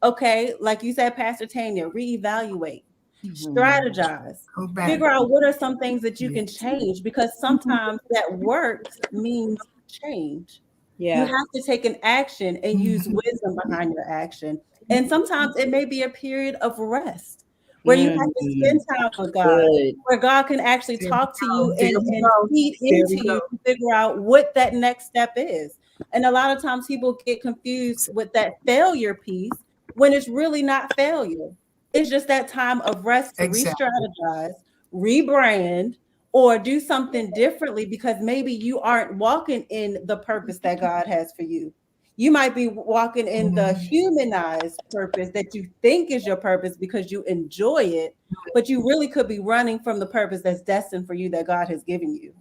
Okay, like you said, Pastor Tanya, reevaluate, strategize, figure out what are some things that you can change, because sometimes that work means change. You have to take an action and use wisdom behind your action. And sometimes it may be a period of rest where you have to spend time with God, where God can actually talk to you and feed into you to figure out what that next step is. And a lot of times people get confused with that failure piece when it's really not failure. It's just that time of rest to re-strategize, rebrand, or do something differently because maybe you aren't walking in the purpose that God has for you. You might be walking in the humanized purpose that you think is your purpose because you enjoy it, but you really could be running from the purpose that's destined for you that God has given you.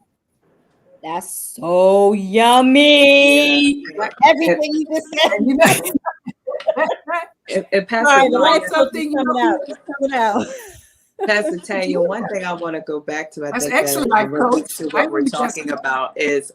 That's so yummy. Everything you just said. And Pastor, coming out. Pastor Tanya, one thing I want to go back to, I think excellent, to what we're talking about is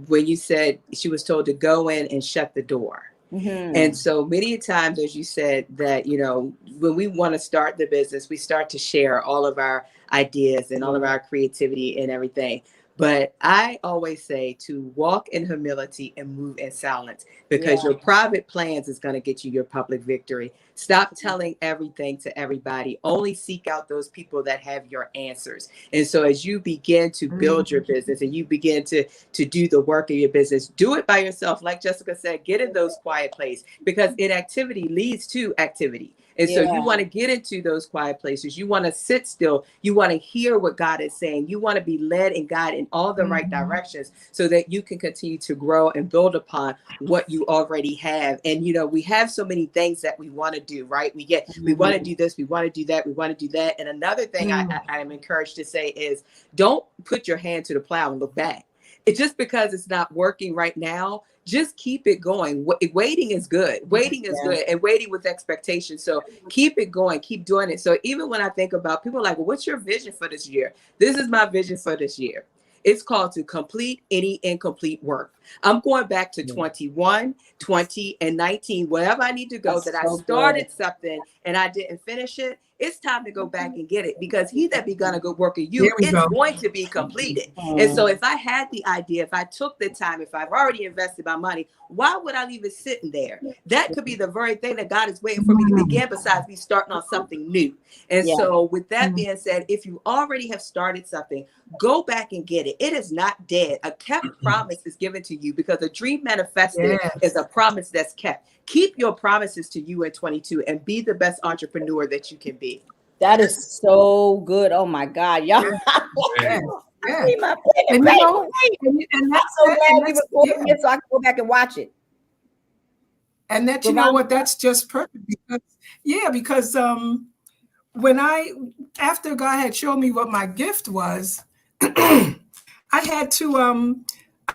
when you said she was told to go in and shut the door. And so many times, as you said, that, you know, when we want to start the business, we start to share all of our ideas and all of our creativity and everything. But I always say to walk in humility and move in silence, because your private plans is going to get you your public victory. Stop telling everything to everybody. Only seek out those people that have your answers. And so as you begin to build your business and you begin to do the work of your business, do it by yourself. Like Jessica said, get in those quiet places, because inactivity leads to activity. And so Yeah. you want to get into those quiet places. You want to sit still. You want to hear what God is saying. You want to be led and guided in all the right directions so that you can continue to grow and build upon what you already have. And, you know, we have so many things that we want to do, right? We want to do this, we want to do that, we want to do that. And another thing I am encouraged to say is don't put your hand to the plow and look back. It's just because it's not working right now. Just keep it going. Waiting is good. Waiting is good, and waiting with expectation. So keep it going. Keep doing it. So even when I think about people are like, well, what's your vision for this year? This is my vision for this year. It's called to complete any incomplete work. I'm going back to 21, 20, and 19, wherever I need to go. That's that I started something and I didn't finish it. It's time to go back and get it, because he that begun a good work in you, it's going to be completed. And so if I had the idea, if I took the time, if I've already invested my money, why would I leave it sitting there? That could be the very thing that God is waiting for me to begin, besides me starting on something new. And so with that being said, if you already have started something, go back and get it. It is not dead. A kept promise is given to you, because a dream manifested is a promise that's kept. Keep your promises to you in 22 and be the best entrepreneur that you can be. That is so good. Oh my God, y'all. Yeah. I see my pen And and you paper. know, and I'm so glad we recorded it so I can go back and watch it. And that, you know what, that's just perfect, because when after God had shown me what my gift was, I had to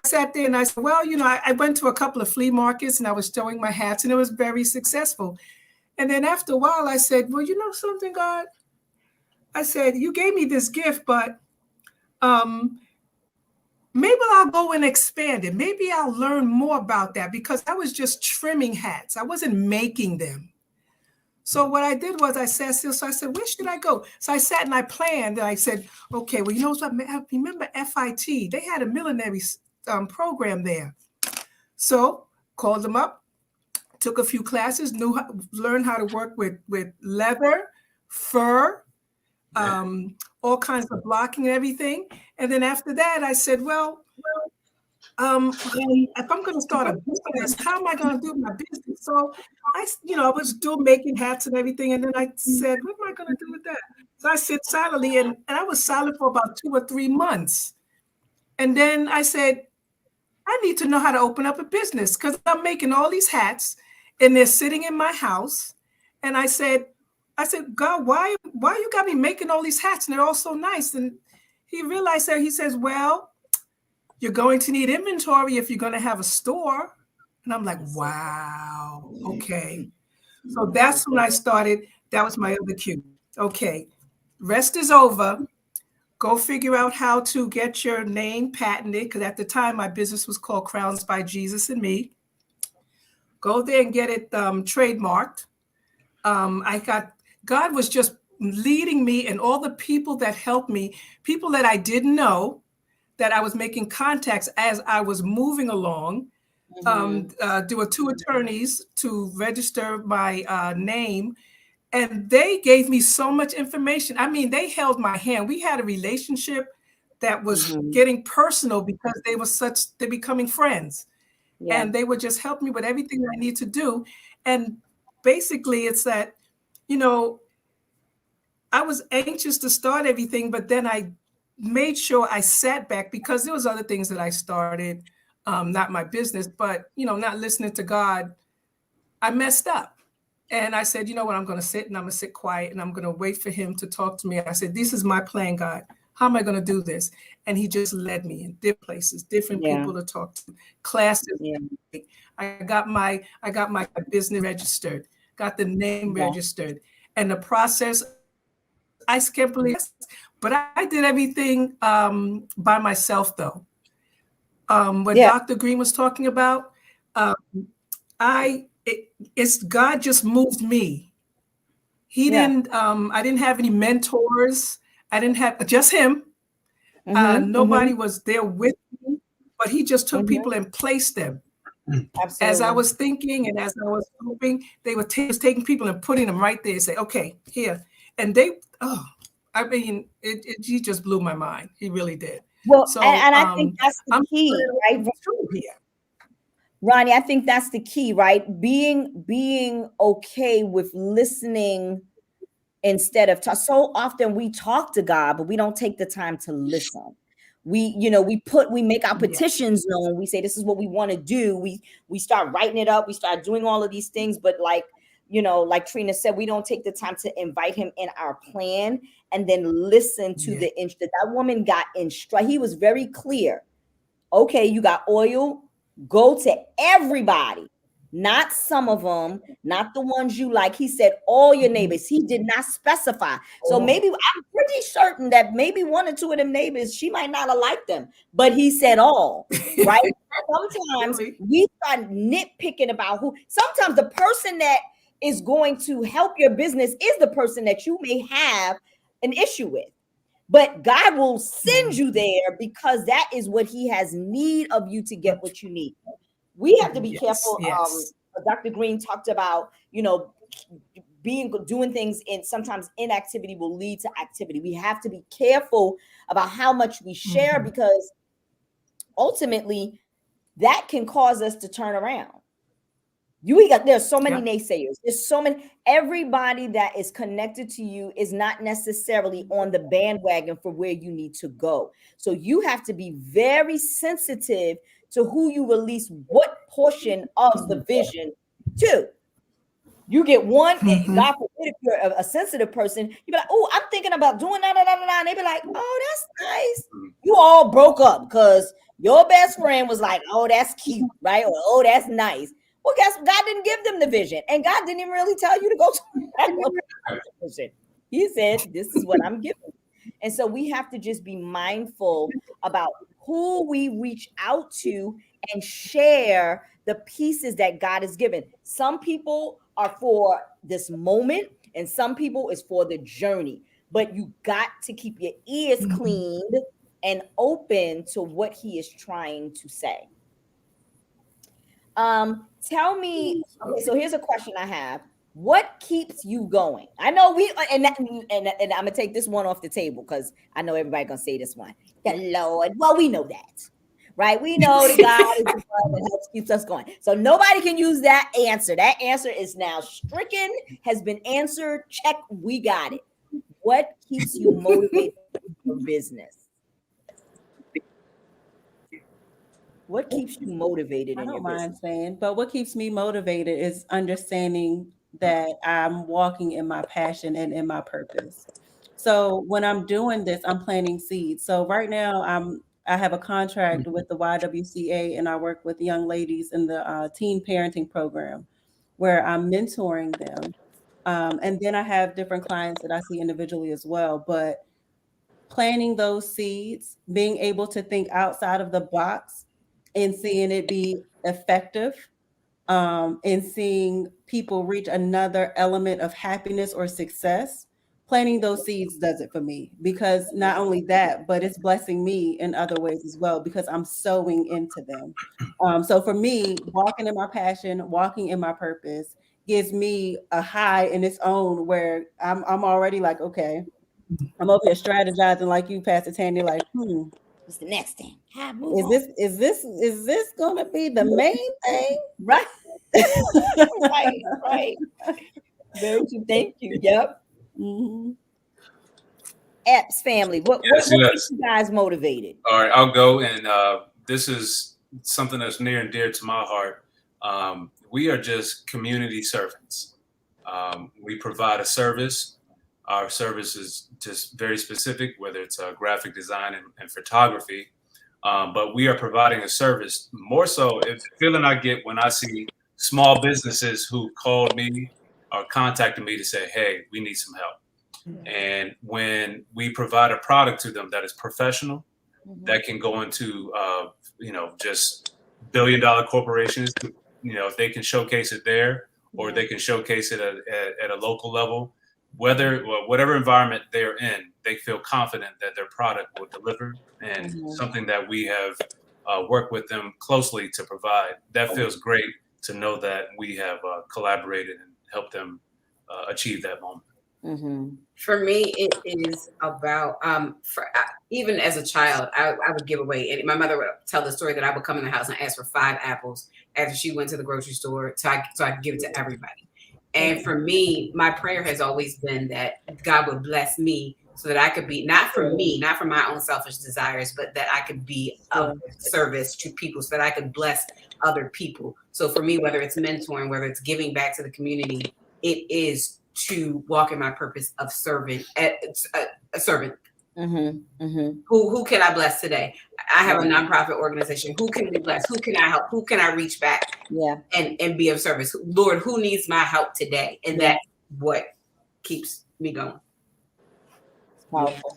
I sat there and I said, well, you know, I went to a couple of flea markets and I was showing my hats, and it was very successful. And then after a while I said, well, you know something, God? I said, you gave me this gift, but maybe I'll go and expand it. Maybe I'll learn more about that, because I was just trimming hats. I wasn't making them. So what I did was I said, where should I go? So I sat and I planned, and I said, okay, well, you know what? I remember FIT. They had a millinery program there. So called them up, took a few classes, learned how to work with leather, fur, all kinds of blocking and everything. And then after that, I said, well, if I'm going to start a business, how am I going to do my business? So I was still making hats and everything. And then I said, what am I going to do with that? So I sit silently, and I was silent for about 2 or 3 months. And then I said, I need to know how to open up a business, because I'm making all these hats and they're sitting in my house. And I said, God, why you got me making all these hats and they're all so nice? And he realized that. He says, well, you're going to need inventory if you're going to have a store. And I'm like, wow, okay. So that's when I started. That was my other cue. Okay, rest is over. Go figure out how to get your name patented, because at the time my business was called Crowns by Jesus and Me. Go there and get it trademarked. God was just leading me, and all the people that helped me, people that I didn't know, that I was making contacts as I was moving along. There were 2 attorneys to register my name, and they gave me so much information. I mean, they held my hand. We had a relationship that was getting personal, because they're becoming friends. Yeah. And they would just help me with everything I need to do. And basically it's that, you know, I was anxious to start everything, but then I made sure I sat back, because there was other things that I started, not my business, but, you know, not listening to God. I messed up. And I said, you know what, I'm going to sit and I'm going to sit quiet and I'm going to wait for him to talk to me. I said, this is my plan, God. How am I going to do this? And he just led me in different places, different people to talk to, classes. Yeah. I got my business registered, got the name registered. And the process, I can't believe, but I did everything by myself, though. What Dr. Green was talking about, it's God just moved me. He didn't, I didn't have any mentors. I didn't have just him. Nobody was there with me, but he just took people and placed them. Absolutely. As I was thinking and as I was hoping, they were taking people and putting them right there and say, okay, here. And I mean, he just blew my mind. He really did. Well, so, and I think that's the key, right? Ronnie, I think that's the key, right? Being okay with listening instead of so often we talk to God, but we don't take the time to listen. We make our petitions known. We say this is what we want to do. We start writing it up. We start doing all of these things, but like Trina said, we don't take the time to invite him in our plan and then listen to the instruction. That woman got instructed. He was very clear. Okay, you got oil. Go to everybody, not some of them, not the ones you like. He said all your neighbors. He did not specify. So maybe I'm pretty certain that maybe one or two of them neighbors, she might not have liked them, but he said all, right? Sometimes we start nitpicking about who. Sometimes the person that is going to help your business is the person that you may have an issue with. But God will send you there because that is what he has need of you to get what you need. We have to be careful. Dr. Green talked about, doing things in sometimes inactivity will lead to activity. We have to be careful about how much we share because ultimately that can cause us to turn around. There's so many naysayers. There's so many. Everybody that is connected to you is not necessarily on the bandwagon for where you need to go. So you have to be very sensitive to who you release what portion of the vision to. You get one, God forbid, if you're a sensitive person, you be like, oh, I'm thinking about doing that, and they be like, oh, that's nice. You all broke up because your best friend was like, oh, that's cute, right? Or, oh, that's nice. Well, guess God didn't give them the vision, and God didn't even really tell you to go to that vision. He said, "This is what I'm giving," and so we have to just be mindful about who we reach out to and share the pieces that God has given. Some people are for this moment, and some people is for the journey. But you got to keep your ears cleaned and open to what He is trying to say. Tell me, okay, so here's a question I have. What keeps you going? I know and I'm gonna take this one off the table because I know everybody gonna say this one. The Lord. Well, we know that, right? We know that God is the one that helps keeps us going. So nobody can use that answer. That answer is now stricken, has been answered. Check, we got it. What keeps you motivated for business? What keeps you motivated in your business? I don't mind saying, but what keeps me motivated is understanding that I'm walking in my passion and in my purpose. So when I'm doing this, I'm planting seeds. So right now I have a contract with the YWCA and I work with young ladies in the teen parenting program where I'm mentoring them. And then I have different clients that I see individually as well. But planting those seeds, being able to think outside of the box and seeing it be effective, and seeing people reach another element of happiness or success, planting those seeds does it for me. Because not only that, but it's blessing me in other ways as well because I'm sowing into them. So for me, walking in my passion, walking in my purpose gives me a high in its own where I'm already like, okay, I'm over here strategizing like you, Pastor Tanya, like, what's the next thing? Is this gonna be the main thing? Right. right. Very true. Thank you. Yep. Epps family. What keeps you guys motivated? All right, I'll go. And this is something that's near and dear to my heart. We are just community servants. We provide a service. Our service is just very specific, whether it's graphic design and photography. But we are providing a service. More so, it's the feeling I get when I see small businesses who called me or contacted me to say, hey, we need some help. And when we provide a product to them that is professional, that can go into, just billion-dollar corporations, if they can showcase it there or they can showcase it at a local level, whatever environment they're in, they feel confident that their product will deliver and something that we have worked with them closely to provide. That feels great to know that we have collaborated and helped them achieve that moment. For me, it is about even as a child, I would give away. And my mother would tell the story that I would come in the house and ask for 5 apples after she went to the grocery store, so I could give it to everybody. And for me, my prayer has always been that God would bless me so that I could be, not for me, not for my own selfish desires, but that I could be of service to people, so that I could bless other people. So for me, whether it's mentoring, whether it's giving back to the community, it is to walk in my purpose of serving, a servant. Who can I bless today? I have a nonprofit organization. Who can we bless? Who can I help? Who can I reach back? And be of service? Lord, who needs my help today? And that's what keeps me going. Powerful.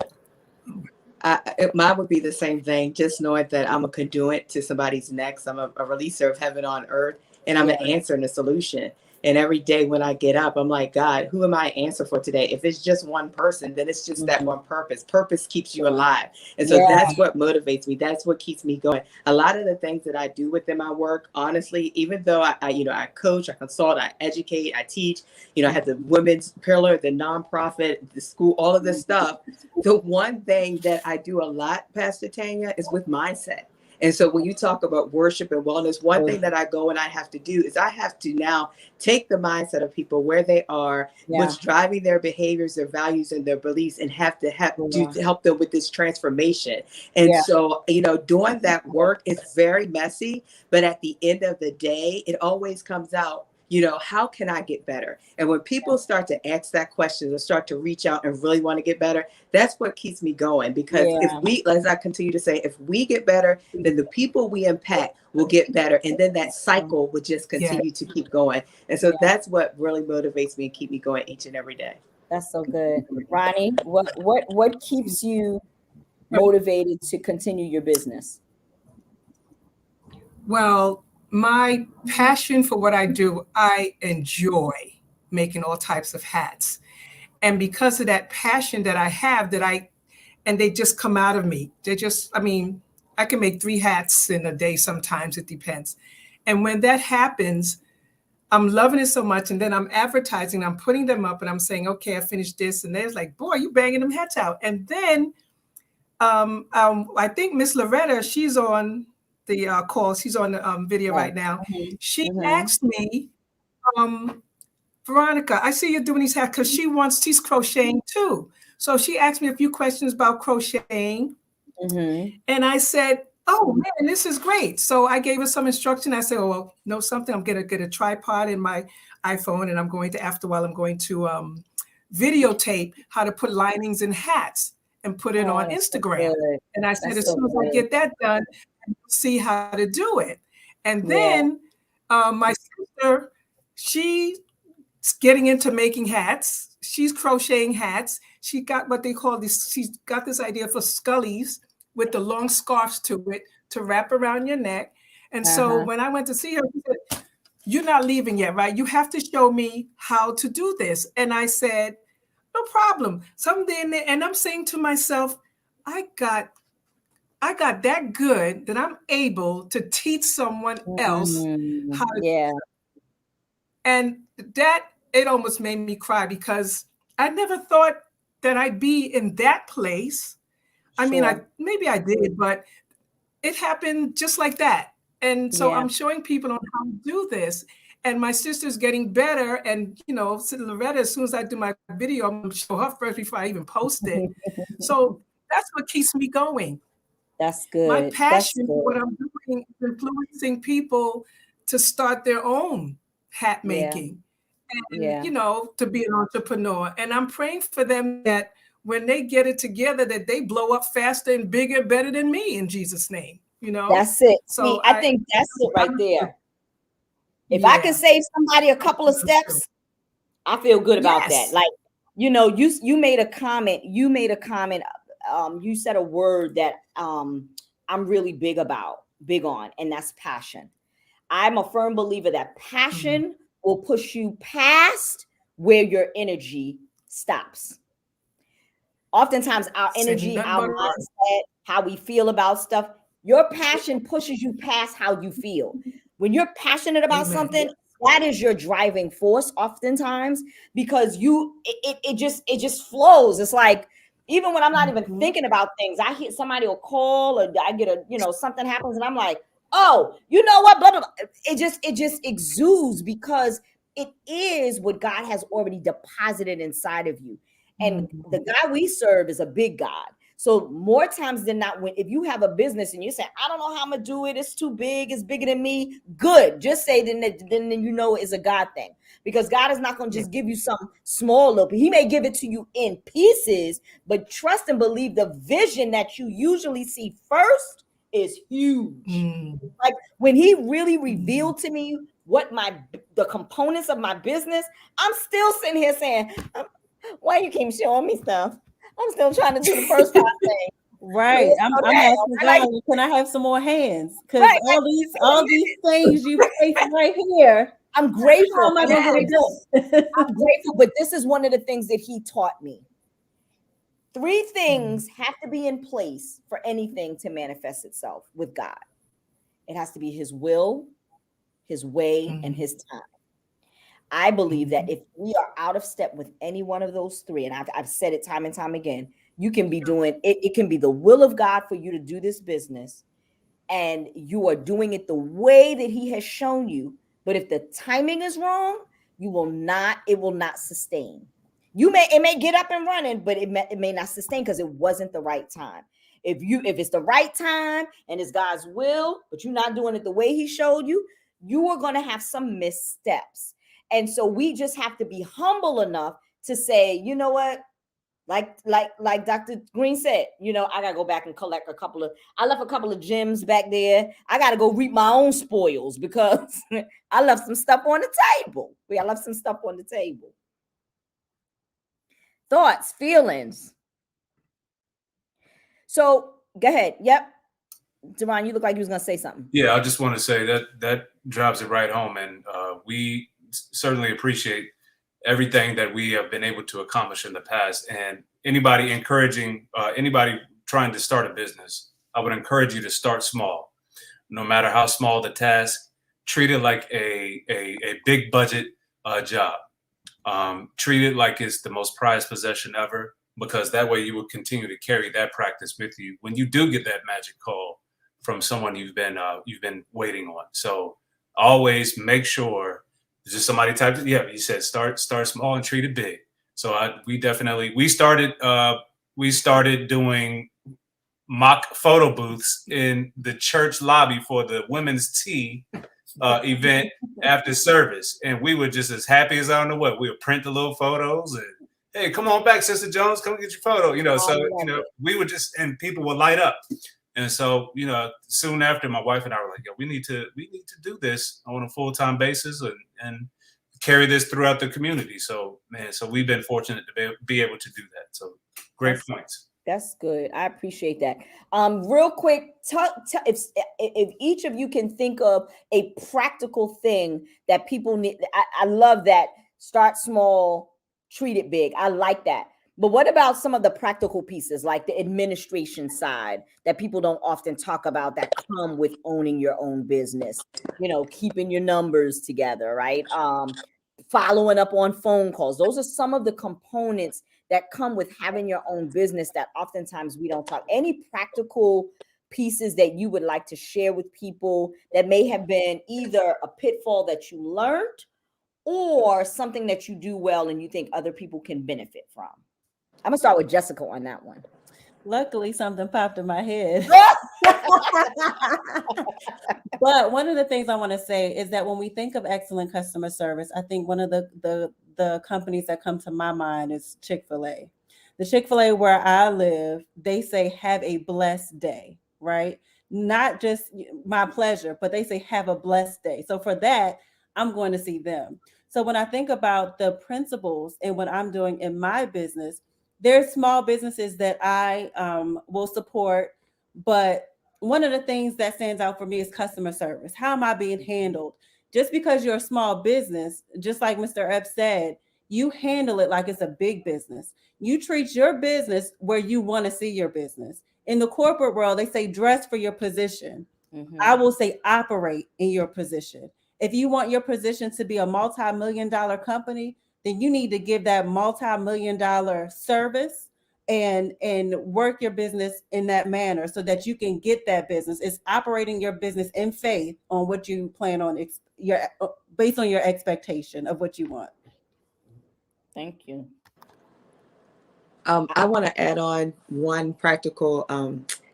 Mine would be the same thing. Just knowing that I'm a conduit to somebody's next. I'm a releaser of heaven on earth, and I'm an answer and a solution. And every day when I get up, I'm like, God, who am I answer for today? If it's just one person, then it's just that one purpose. Purpose keeps you alive. And so that's what motivates me. That's what keeps me going. A lot of the things that I do within my work, honestly, even though I coach, I consult, I educate, I teach, I have the women's pillar, the nonprofit, the school, all of this stuff. The one thing that I do a lot, Pastor Tanya, is with mindset. And so when you talk about worship and wellness, one thing that I go and I have to do is I have to now take the mindset of people where they are, what's driving their behaviors, their values, and their beliefs, and have to help them with this transformation. And so, doing that work is very messy, but at the end of the day, it always comes out, how can I get better? And when people start to ask that question and start to reach out and really want to get better, that's what keeps me going. Because if we, as I continue to say, if we get better, then the people we impact will get better. And then that cycle will just continue to keep going. And so that's what really motivates me and keep me going each and every day. That's so good. Ronnie, what keeps you motivated to continue your business? Well, my passion for what I do, I enjoy making all types of hats. And because of that passion that I have, and they just come out of me. I can make 3 hats in a day sometimes, it depends. And when that happens, I'm loving it so much. And then I'm advertising, I'm putting them up and I'm saying, okay, I finished this. And they're like, boy, you banging them hats out. And then I think Miss Loretta, she's on the call. She's on the video right now. She asked me, Veronica, I see you're doing these hats because she's crocheting too. So she asked me a few questions about crocheting. And I said, oh man, this is great. So I gave her some instruction. I said, oh, well, know something? I'm going to get a tripod in my iPhone and I'm going to, after a while, I'm going to videotape how to put linings in hats and put it on Instagram. And I said, as soon as I get that done, I'll see how to do it. And then my sister, she's getting into making hats. She's crocheting hats. She got what they call this. She's got this idea for scullies with the long scarves to it to wrap around your neck. And so when I went to see her, she said, you're not leaving yet, right? You have to show me how to do this. And I said, no problem. Someday, and I'm saying to myself, I got that good that I'm able to teach someone else how to. And that, it almost made me cry because I never thought that I'd be in that place. I mean, maybe I did, but it happened just like that. And so I'm showing people on how to do this. And my sister's getting better. And, Loretta, as soon as I do my video, I'm going to show her first before I even post it. So that's what keeps me going. That's good. My passion for what I'm doing is influencing people to start their own hat making and, to be an entrepreneur. And I'm praying for them that when they get it together, that they blow up faster and bigger, better than me in Jesus' name. That's it. So I think that's it right there. If I can save somebody a couple of steps, I feel good about that. Like, you made a comment. You said a word that I'm really big on, and that's passion. I'm a firm believer that passion will push you past where your energy stops. Oftentimes our energy, our mindset, how we feel about stuff, your passion pushes you past how you feel. When you're passionate about something, that is your driving force oftentimes, because it just flows. It's like Even when I'm not even thinking about things, I hear somebody will call, or I get something happens, and I'm like, oh, you know what? Blah, blah, blah. It just exudes, because it is what God has already deposited inside of you. And the God we serve is a big God. So more times than not, if you have a business and you say, I don't know how I'm gonna do it, it's too big, it's bigger than me, good. Just say then it's a God thing. Because God is not going to just give you some small little, he may give it to you in pieces, but trust and believe the vision that you usually see first is huge. Like when he really revealed to me what the components of my business, I'm still sitting here saying, why you keep showing me stuff? I'm still trying to do the first time thing. Right. I'm asking God, can I have some more hands? Because all these things you place right here. I'm grateful. I'm grateful. I'm grateful, but this is one of the things that he taught me. 3 things have to be in place for anything to manifest itself with God. It has to be his will, his way, and his time. I believe that if we are out of step with any one of those 3, and I've said it time and time again, you can be doing it. It can be the will of God for you to do this business, and you are doing it the way that he has shown you. But if the timing is wrong, it will not sustain. It may get up and running, but it may not sustain because it wasn't the right time. If it's the right time and it's God's will, but you're not doing it the way he showed you, you are going to have some missteps. And so we just have to be humble enough to say, you know what? Like Dr. Green said, I gotta go back and collect I left a couple of gems back there. I gotta go reap my own spoils because I left some stuff on the table. I left some stuff on the table. Thoughts, feelings. So go ahead. Yep. Deron, you look like you was gonna say something. Yeah, I just want to say that drives it right home, and we certainly appreciate everything that we have been able to accomplish in the past. And anybody trying to start a business, I would encourage you to start small. No matter how small the task, treat it like a big budget job. Treat it like it's the most prized possession ever, because that way you will continue to carry that practice with you when you do get that magic call from someone you've been waiting on. So always make sure. Just somebody typed it. Yeah, he said start small and treat it big. So we started doing mock photo booths in the church lobby for the women's tea event after service, and we were just as happy as I don't know what. We would print the little photos and, hey, come on back, Sister Jones, come get your photo. We would and people would light up. And so, soon after, my wife and I were like, we need to do this on a full-time basis and carry this throughout the community. So, we've been fortunate to be able to do that. So great points. That's good. I appreciate that. Real quick, if each of you can think of a practical thing that people need. I love that. Start small, treat it big. I like that. But what about some of the practical pieces, like the administration side that people don't often talk about, that come with owning your own business? Keeping your numbers together, right? Following up on phone calls. Those are some of the components that come with having your own business that oftentimes we don't talk. Any practical pieces that you would like to share with people that may have been either a pitfall that you learned or something that you do well and you think other people can benefit from? I'm gonna start with Jessica on that one. Luckily, something popped in my head. But one of the things I want to say is that when we think of excellent customer service, I think one of the companies that come to my mind is Chick-fil-A. The Chick-fil-A where I live, they say, have a blessed day, right? Not just my pleasure, but they say, have a blessed day. So for that, I'm going to see them. So when I think about the principles and what I'm doing in my business, there's small businesses that I will support, but one of the things that stands out for me is customer service. How am I being handled? Just because you're a small business, just like Mr. Epps said, you handle it like it's a big business. You treat your business where you want to see your business. In the corporate world, they say dress for your position. Mm-hmm. I will say operate in your position. If you want your position to be a multi-million-dollar company, then you need to give that multi-million-dollar service and work your business in that manner so that you can get that business. It's operating your business in faith on what you plan on based on your expectation of what you want. Thank you. I want to add on one practical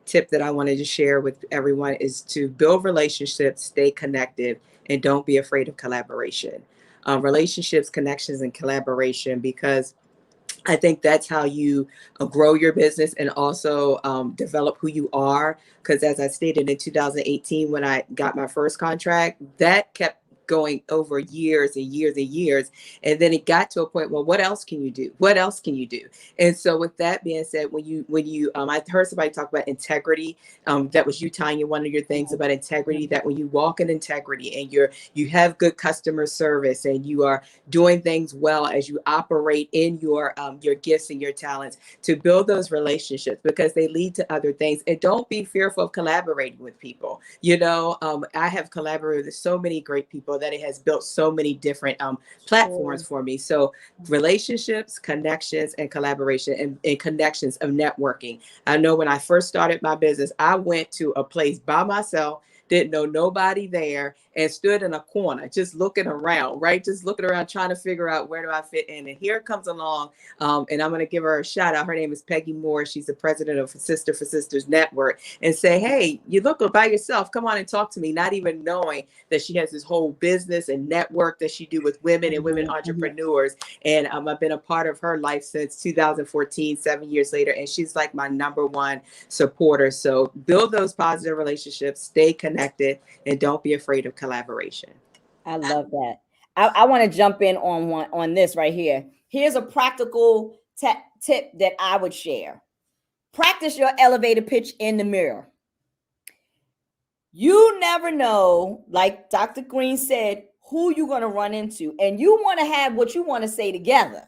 tip that I wanted to share with everyone is to build relationships, stay connected, and don't be afraid of collaboration. Relationships, connections, and collaboration, because I think that's how you grow your business and also develop who you are. Because as I stated in 2018, when I got my first contract, that kept going over years and years and years. And then it got to a point, well, what else can you do? What else can you do? And so with that being said, when you I heard somebody talk about integrity. That was you, Tanya, one of your things about integrity, that when you walk in integrity and you have good customer service and you are doing things well as you operate in your gifts and your talents, to build those relationships, because they lead to other things. And don't be fearful of collaborating with people. I have collaborated with so many great people that it has built so many different platforms for me. So relationships, connections, and collaboration, and connections of networking. I know when I first started my business, I went to a place by myself, didn't know nobody there, and stood in a corner just looking around, right? Just looking around, trying to figure out where do I fit in. And here comes along, and I'm going to give her a shout out. Her name is Peggy Moore. She's the president of Sister for Sisters Network, and say, hey, you look by yourself. Come on and talk to me. Not even knowing that she has this whole business and network that she do with women and women entrepreneurs. And I've been a part of her life since 2014, 7 years later. And she's like my number one supporter. So build those positive relationships, stay connected, and don't be afraid of collaboration. I love that. I want to jump in on this right here. Here's a practical tip that I would share. Practice your elevator pitch in the mirror. You never know, like Dr. Green said, who you're going to run into, and you want to have what you want to say together.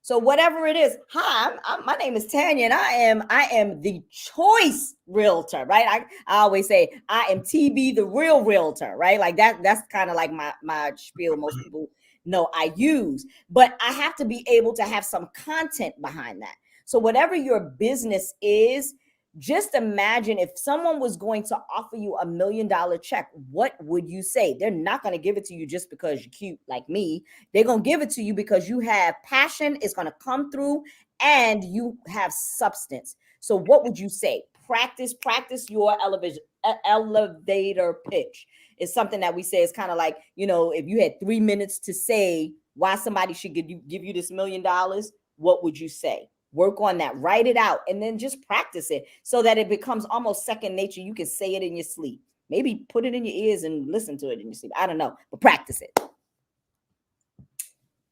So whatever it is, hi, my name is Tanya, and I am the choice realtor, right? I always say I am TB, the real realtor, right? Like that's kind of like my spiel most people know I use, but I have to be able to have some content behind that. So whatever your business is, just imagine if someone was going to offer you $1 million check, what would you say? They're not going to give it to you just because you're cute like me. They're going to give it to you because you have passion. It's going to come through and you have substance. So what would you say? Practice your elevator pitch. It's something that we say is kind of like, if you had 3 minutes to say why somebody should give you this $1 million, what would you say? Work on that, write it out, and then just practice it so that it becomes almost second nature. You can say it in your sleep. Maybe put it in your ears and listen to it in your sleep. I don't know, but practice it.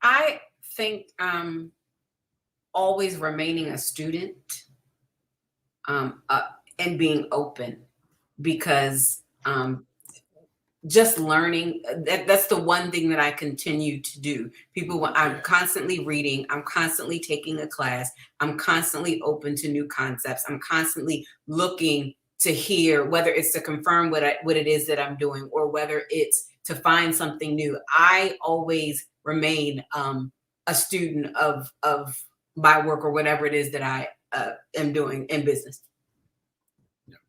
I think always remaining a student and being open, because just learning, that's the one thing that I continue to do. I'm constantly reading, I'm constantly taking a class, I'm constantly open to new concepts, I'm constantly looking to hear, whether it's to confirm what it is that I'm doing, or whether it's to find something new. I always remain a student of my work or whatever it is that I am doing in business.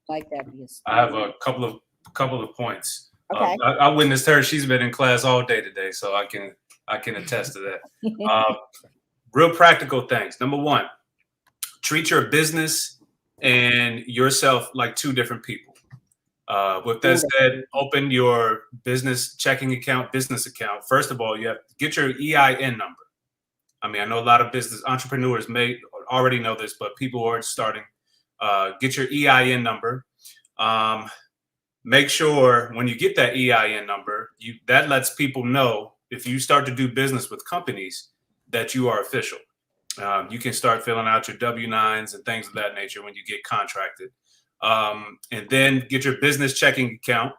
Like that. I have a couple of points. Okay. I witnessed her. She's been in class all day today, so I can attest to that. Real practical things. Number one, treat your business and yourself like two different people. With that said, open your business checking account, business account. First of all, you have to get your EIN number. I mean, I know a lot of business entrepreneurs may already know this, but people who are starting, get your EIN number. Make sure when you get that EIN number, that lets people know if you start to do business with companies that you are official. You can start filling out your W-9s and things of that nature when you get contracted. And then get your business checking account.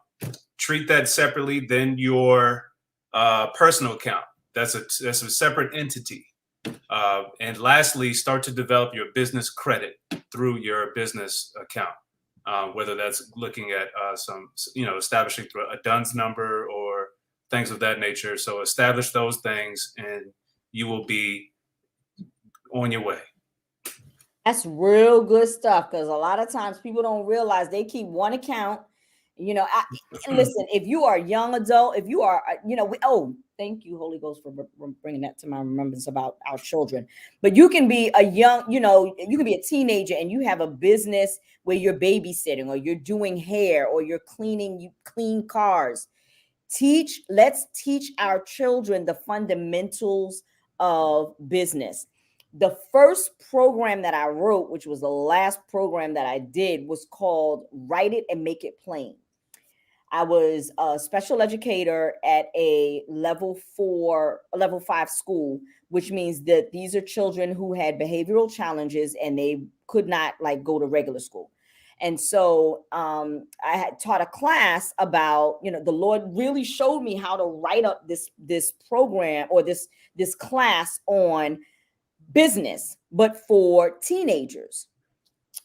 Treat that separately than your personal account. That's a separate entity. And lastly, start to develop your business credit through your business account. Whether that's looking at establishing through a DUNS number or things of that nature. So establish those things and you will be on your way. That's real good stuff, because a lot of times people don't realize they keep one account. And listen, if you are a young adult, if you are, thank you, Holy Ghost, for bringing that to my remembrance about our children. But you can be a young, you can be a teenager and you have a business where you're babysitting or you're doing hair or you're cleaning, you clean cars. Let's teach our children the fundamentals of business. The first program that I wrote, which was the last program that I did, was called Write It and Make It Plain. I was a special educator at a level 5 school, which means that these are children who had behavioral challenges and they could not go to regular school. And so I had taught a class about, the Lord really showed me how to write up this program or this class on business, but for teenagers.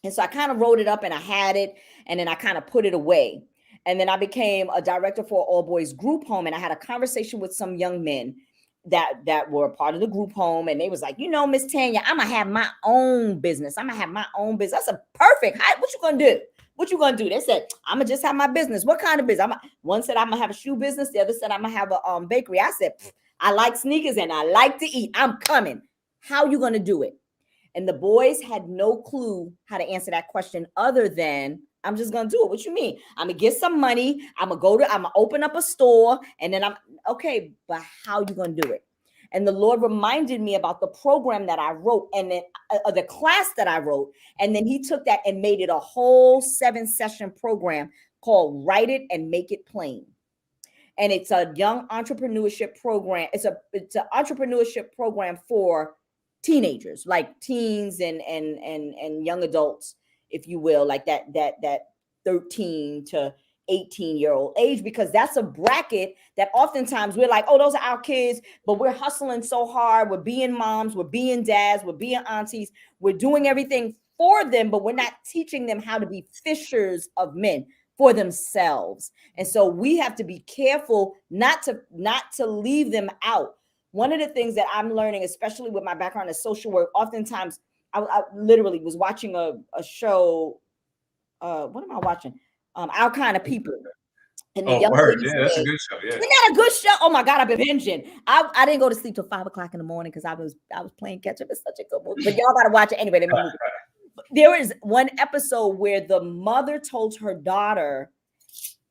And so I kind of wrote it up and I had it, and then I kind of put it away. And then I became a director for all boys group home. And I had a conversation with some young men that were part of the group home. And they was like, Miss Tanya, I'm going to have my own business. I'm going to have my own business. I said, perfect. What you going to do? What you going to do? They said, I'm going to just have my business. What kind of business? One said, I'm going to have a shoe business. The other said, I'm going to have a bakery. I said, I like sneakers and I like to eat. I'm coming. How you going to do it? And the boys had no clue how to answer that question other than, I'm just going to do it. What you mean? I'm going to get some money. I'm going to open up a store. And then okay, but how you going to do it? And the Lord reminded me about the program that I wrote and then the class that I wrote. And then he took that and made it a whole 7-session program called Write It and Make It Plain. And it's a young entrepreneurship program. It's an entrepreneurship program for teenagers, like teens and young adults, if you will, like that 13 to 18-year-old age, because that's a bracket that oftentimes we're like, oh, those are our kids, but we're hustling so hard. We're being moms, we're being dads, we're being aunties, we're doing everything for them, but we're not teaching them how to be fishers of men for themselves. And so we have to be careful not to leave them out. One of the things that I'm learning, especially with my background in social work, oftentimes I literally was watching a show. What am I watching? Our Kind of People. And the young lady yeah, that's a good show. Yeah. Isn't that a good show? Oh my God, I've been binging. I didn't go to sleep till 5 o'clock in the morning because I was playing catch up. It's such a good movie. But y'all gotta watch it anyway. There is one episode where the mother told her daughter,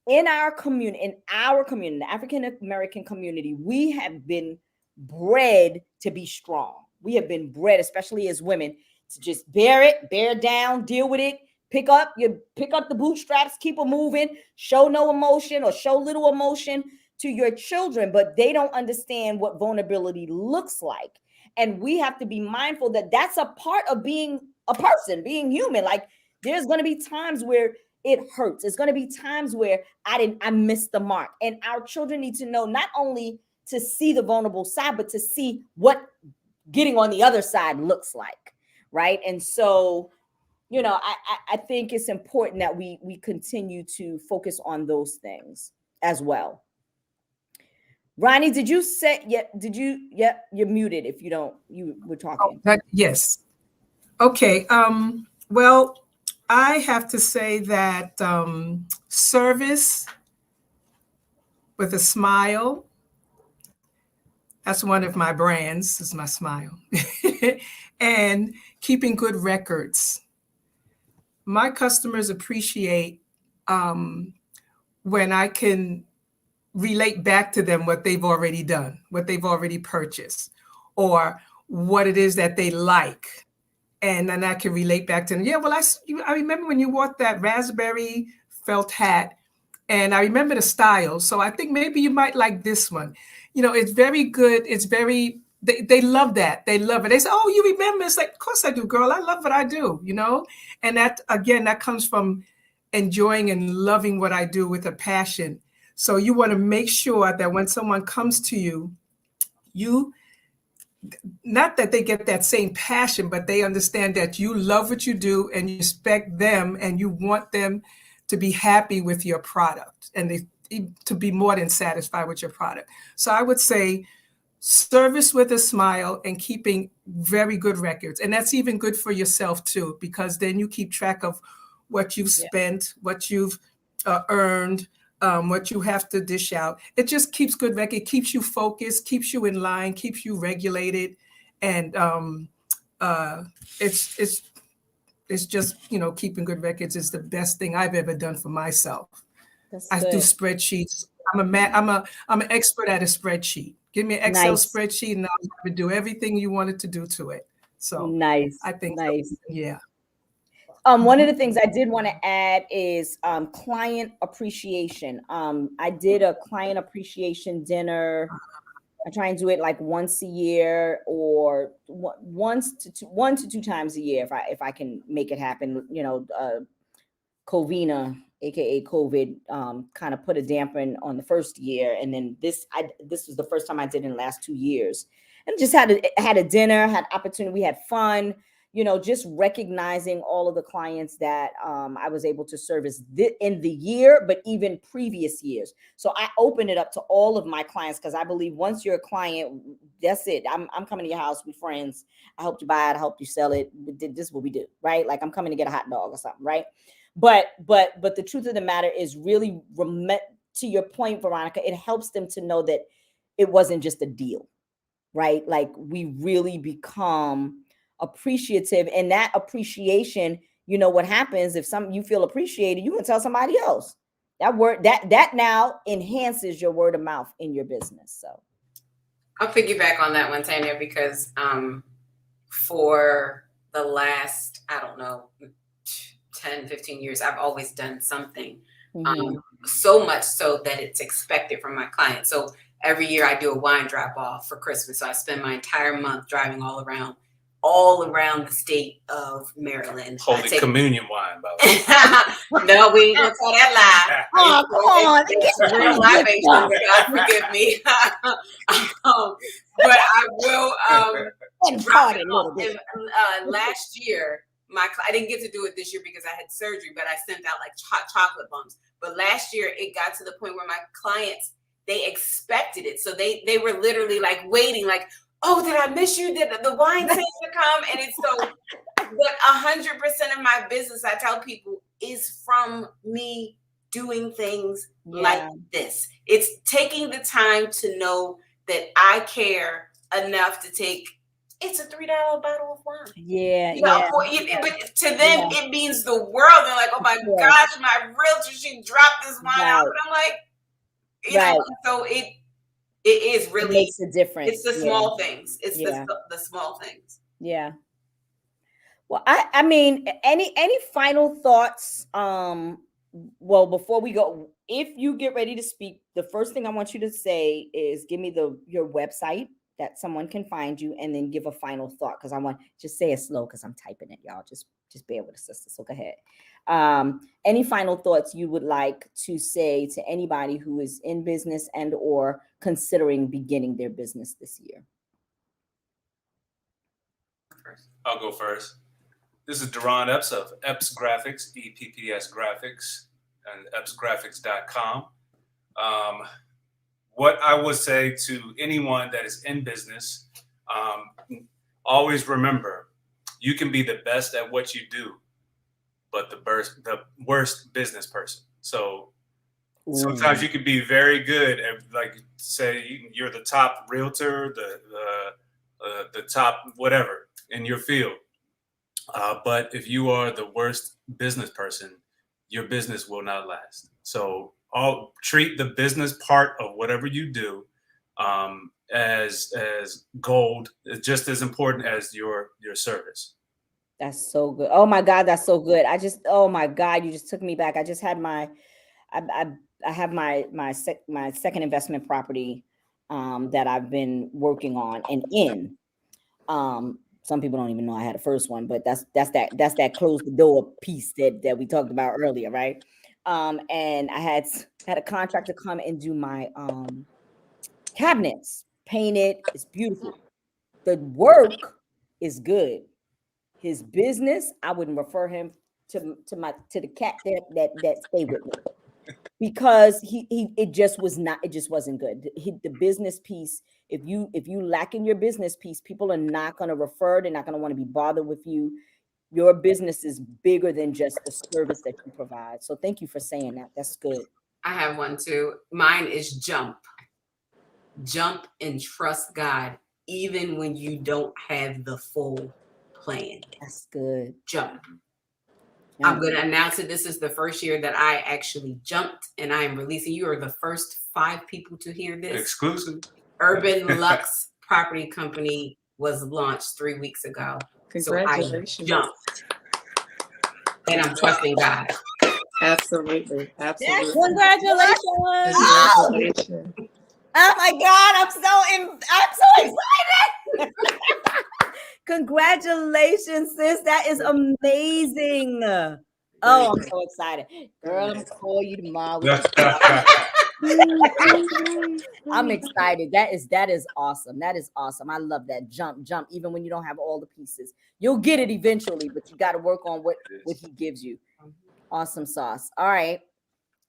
in our community, the African American community, we have been bred to be strong. We have been bred, especially as women, to just bear down, deal with it, pick up the bootstraps, keep them moving, show no emotion or show little emotion to your children, but they don't understand what vulnerability looks like. And we have to be mindful that that's a part of being a person, being human. Like, there's going to be times where it hurts. It's going to be times where I missed the mark. And our children need to know not only to see the vulnerable side, but to see what getting on the other side looks like, right? And so, I think it's important that we continue to focus on those things as well. Ronnie, did you say, you're muted if you were talking. Yes. Okay. Well, I have to say that service with a smile, that's one of my brands, is my smile. And keeping good records. My customers appreciate when I can relate back to them what they've already done, what they've already purchased, or what it is that they like. And then I can relate back to them. Yeah, well, I remember when you wore that raspberry felt hat, and I remember the style. So I think maybe you might like this one. It's very good. It's very, they love that. They love it. They say, oh, you remember? It's like, of course I do, girl. I love what I do, And that, again, that comes from enjoying and loving what I do with a passion. So you want to make sure that when someone comes to you, not that they get that same passion, but they understand that you love what you do and you respect them and you want them to be happy with your product and to be more than satisfied with your product. So I would say service with a smile and keeping very good records. And that's even good for yourself too, because then you keep track of what you've spent, what you've earned, what you have to dish out. It just keeps good record, it keeps you focused, keeps you in line, keeps you regulated. And it's just, keeping good records is the best thing I've ever done for myself. I do spreadsheets. I'm an expert at a spreadsheet. Give me an Excel spreadsheet and I'll do everything you wanted to do to it. So I think, yeah. One of the things I did want to add is client appreciation. I did a client appreciation dinner. I try and do it like once a year or one to two times a year if I can make it happen. Covina, aka COVID, kind of put a dampen on the first year, and then this was the first time I did in the last 2 years, and just had a dinner, had opportunity, we had fun, just recognizing all of the clients that I was able to service in the year, but even previous years. So I opened it up to all of my clients because I believe once you're a client, that's it. I'm coming to your house, we friends. I helped you buy it, I helped you sell it. This is what we do, right? Like I'm coming to get a hot dog or something, right? But the truth of the matter is really, to your point, Veronica, it helps them to know that it wasn't just a deal, right? Like we really become appreciative, and that appreciation, what happens if you feel appreciated, you can tell somebody else. That word that now enhances your word of mouth in your business. So I'll piggyback on that one, Tanya, because for the last, I don't know, 10, 15 years, I've always done something. So much so that it's expected from my clients. So every year I do a wine drop off for Christmas. So I spend my entire month driving all around the state of Maryland. Holy communion wine, by the way. No, we ain't gonna tell that lie. Oh, come on. It's real libation, God forgive me. But I will drop it off. And, last year, I didn't get to do it this year because I had surgery, but I sent out like chocolate bumps. But last year it got to the point where my clients, they expected it. So they were literally like waiting, like, oh, did I miss you? Did the wine seem to come? And it's so, but 100% of my business, I tell people, is from me doing things like this. It's taking the time to know that I care enough to take, it's a $3 bottle of wine. But to them, it means the world. They're like, oh my gosh, my realtor, she dropped this wine out. And I'm like, so it is really, it makes a difference. It's the small things. It's the small things. Yeah. Well, I mean, any final thoughts? Well, before we go, if you get ready to speak, the first thing I want you to say is give me your website that someone can find you, and then give a final thought, because I want just say it slow because I'm typing it, y'all. Just bear with us, sister. So go ahead. Any final thoughts you would like to say to anybody who is in business and or considering beginning their business this year? I'll go first. This is Duran Epps of Epps Graphics, EPPS Graphics, and EppsGraphics.com. What I would say to anyone that is in business, always remember, you can be the best at what you do, but the worst business person. So sometimes you can be very good at, like, say you're the top realtor, the top whatever in your field. But if you are the worst business person, your business will not last. So treat the business part of whatever you do as gold, just as important as your service. That's so good. Oh my God, that's so good. Oh my God, you just took me back. I just had I have my second investment property that I've been working on and in. Some people don't even know I had a first one, but that's that close the door piece that we talked about earlier, right? And I had a contractor come and do my cabinets, paint it. It's beautiful. The work is good. His business, I wouldn't refer him to the cat that stayed with me. because it just wasn't good. The business piece, if you lack in your business piece, people are not going to refer. They're not going to want to be bothered with you. Your business is bigger than just the service that you provide. So thank you for saying that. That's good. I have one too. Mine is jump. Jump and trust God, even when you don't have the full plan. That's good. Jump. I'm going to announce it. This is the first year that I actually jumped, and I am releasing. You are the first 5 people to hear this. Exclusive. Urban Lux Property Company was launched 3 weeks ago. Congratulations. So I jumped, and I'm trusting God. Absolutely. Absolutely. Congratulations. Congratulations. Oh my God, I'm so excited. Congratulations, sis. That is amazing. Oh, I'm so excited. Girl, I'm gonna call you tomorrow. I'm excited. That is awesome. That is awesome. I love that. Jump, even when you don't have all the pieces. You'll get it eventually, but you got to work on what he gives you. Awesome sauce. All right.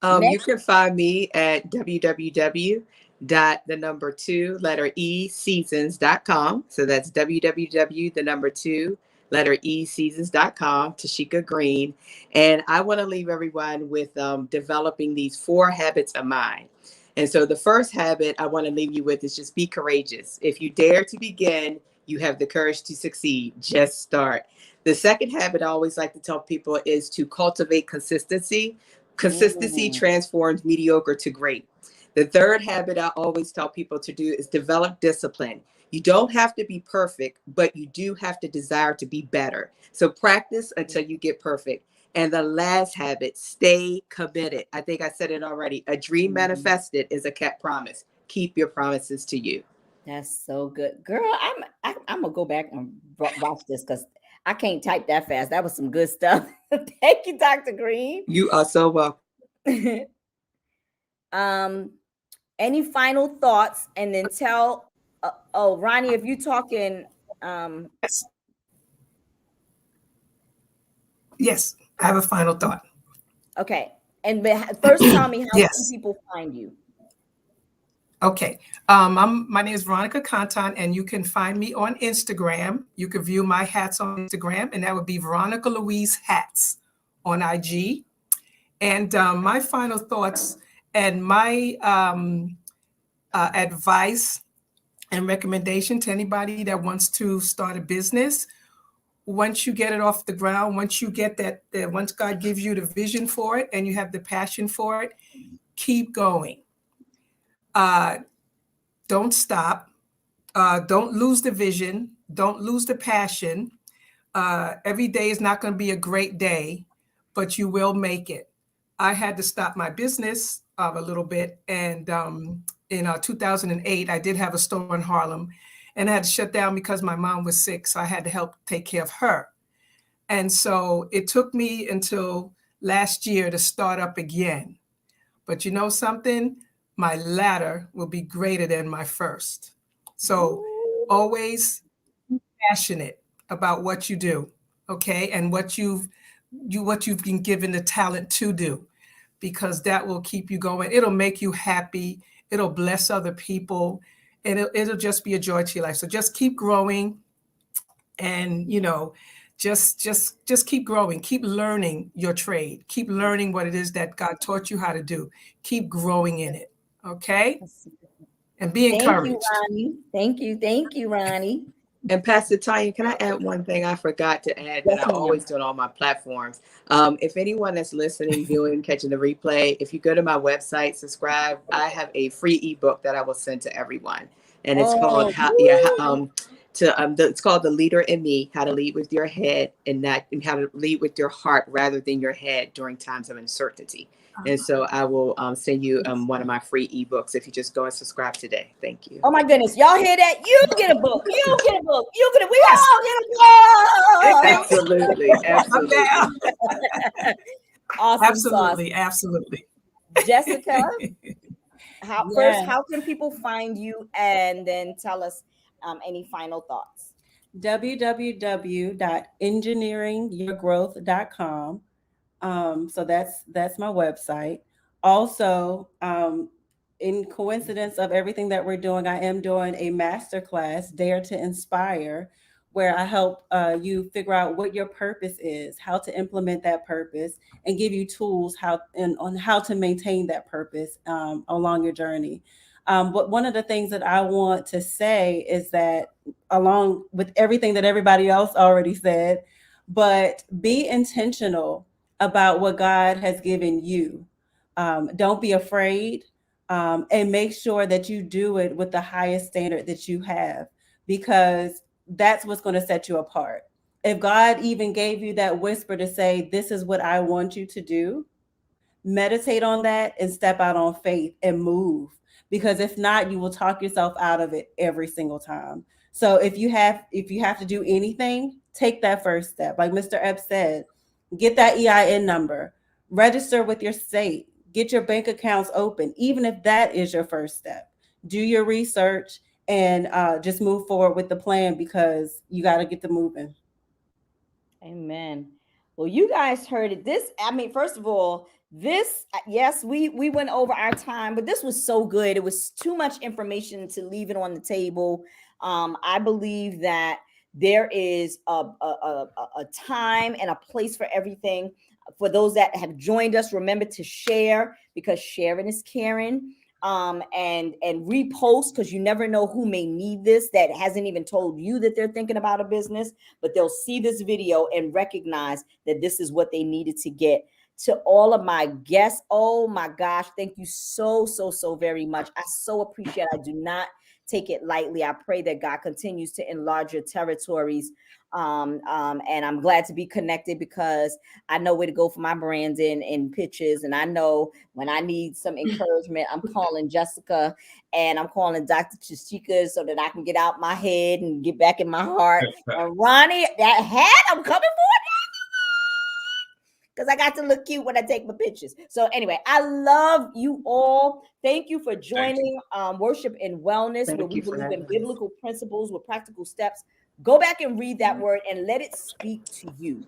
You can find me at www.seasons.com. So that's www.seasons.com, Tashika Green. And I want to leave everyone with developing these 4 habits of mine. And so the first habit I want to leave you with is just be courageous. If you dare to begin, you have the courage to succeed. Just start. The second habit I always like to tell people is to cultivate consistency. Consistency transforms mediocre to great. The third habit I always tell people to do is develop discipline. You don't have to be perfect, but you do have to desire to be better. So practice until you get perfect. And the last habit, stay committed. I think I said it already. A dream manifested is a kept promise. Keep your promises to you. That's so good. Girl, I'm going to go back and watch this because I can't type that fast. That was some good stuff. Thank you, Dr. Green. You are so welcome. Any final thoughts? And then tell, Ronnie, if you're talking. Yes, I have a final thought. Okay. And first tell me how can people find you? Okay. My name is Veronica Canton, and you can find me on Instagram. You can view my hats on Instagram, and that would be Veronica Louise Hats on IG. And my final thoughts and my advice and recommendation to anybody that wants to start a business, once you get it off the ground, once you get that once God gives you the vision for it and you have the passion for it, keep going. Don't stop. Don't lose the vision. Don't lose the passion. Every day is not going to be a great day, but you will make it. I had to stop my business a little bit. And in 2008, I did have a store in Harlem, and I had to shut down because my mom was sick. So I had to help take care of her. And so it took me until last year to start up again. But you know something? My latter will be greater than my first. So always be passionate about what you do, okay? And what you've been given the talent to do, because that will keep you going. It'll make you happy. It'll bless other people, and it'll just be a joy to your life. So just keep growing, and just keep growing. Keep learning your trade. Keep learning what it is that God taught you how to do. Keep growing in it. Okay. And be encouraged. Thank you, Ronnie. And Pastor Tanya, can I add one thing I forgot to add that I always do on all my platforms? If anyone that's listening, viewing, catching the replay, if you go to my website, subscribe, I have a free ebook that I will send to everyone. And it's called it's called The Leader in Me, How to Lead with Your Head and how to lead with your heart rather than your head during times of uncertainty. And so I will send you one of my free ebooks if you just go and subscribe today. Thank you. Oh my goodness. Y'all hear that? You get a book. You get a book. We all get a book. Absolutely. Awesome. Absolutely. Jessica, first, how can people find you? And then tell us any final thoughts. www.engineeringyourgrowth.com. So that's my website. Also, in coincidence of everything that we're doing, I am doing a masterclass, Dare to Inspire, where I help you figure out what your purpose is, how to implement that purpose, and give you tools on how to maintain that purpose along your journey. But one of the things that I want to say is that, along with everything that everybody else already said, but be intentional about what God has given you. Don't be afraid, and make sure that you do it with the highest standard that you have, because that's what's going to set you apart. If God even gave you that whisper to say, this is what I want you to do, meditate on that and step out on faith and move. Because if not, you will talk yourself out of it every single time. So if you have to do anything, take that first step. Like Mr. Epps said, get that EIN number, register with your state, get your bank accounts open, even if that is your first step. Do your research and just move forward with the plan, because you got to get to moving. Amen. Well, you guys heard it. First of all, yes, we went over our time, but this was so good. It was too much information to leave it on the table. I believe that there is a time and a place for everything. For those that have joined us, remember to share, because sharing is caring. And repost, because you never know who may need this, that hasn't even told you that they're thinking about a business, but they'll see this video and recognize that this is what they needed to get. To all of my guests, oh my gosh, thank you so very much. I so appreciate it. I do not take it lightly. I pray that God continues to enlarge your territories. And I'm glad to be connected, because I know where to go for my branding and pitches. And I know when I need some encouragement, I'm calling Jessica and I'm calling Dr. Tashika, so that I can get out my head and get back in my heart. And Ronnie, that hat, I'm coming for it, because I got to look cute when I take my pictures. So anyway, I love you all. Thank you for joining Worship and Wellness, where we believe in biblical principles with practical steps. Go back and read that word and let it speak to you.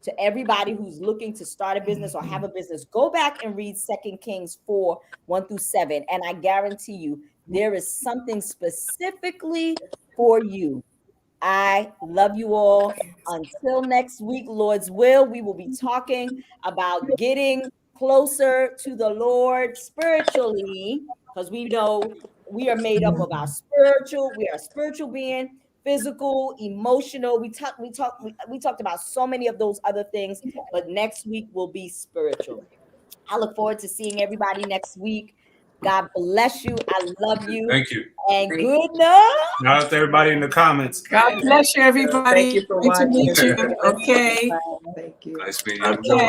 To everybody who's looking to start a business or have a business, go back and read 2 Kings 4, 1-7. And I guarantee you, there is something specifically for you. I love you all. Until next week, Lord's will, we will be talking about getting closer to the Lord spiritually, because we know we are made up of our spiritual. We are a spiritual being, physical, emotional. We talked about so many of those other things, but next week will be spiritual. I look forward to seeing everybody next week. God bless you. I love you. Thank you. And good night. Shout out to everybody in the comments. God bless you, everybody. Thank you for Good to watching. meet you. Okay. Thank you. Nice meeting you. Okay.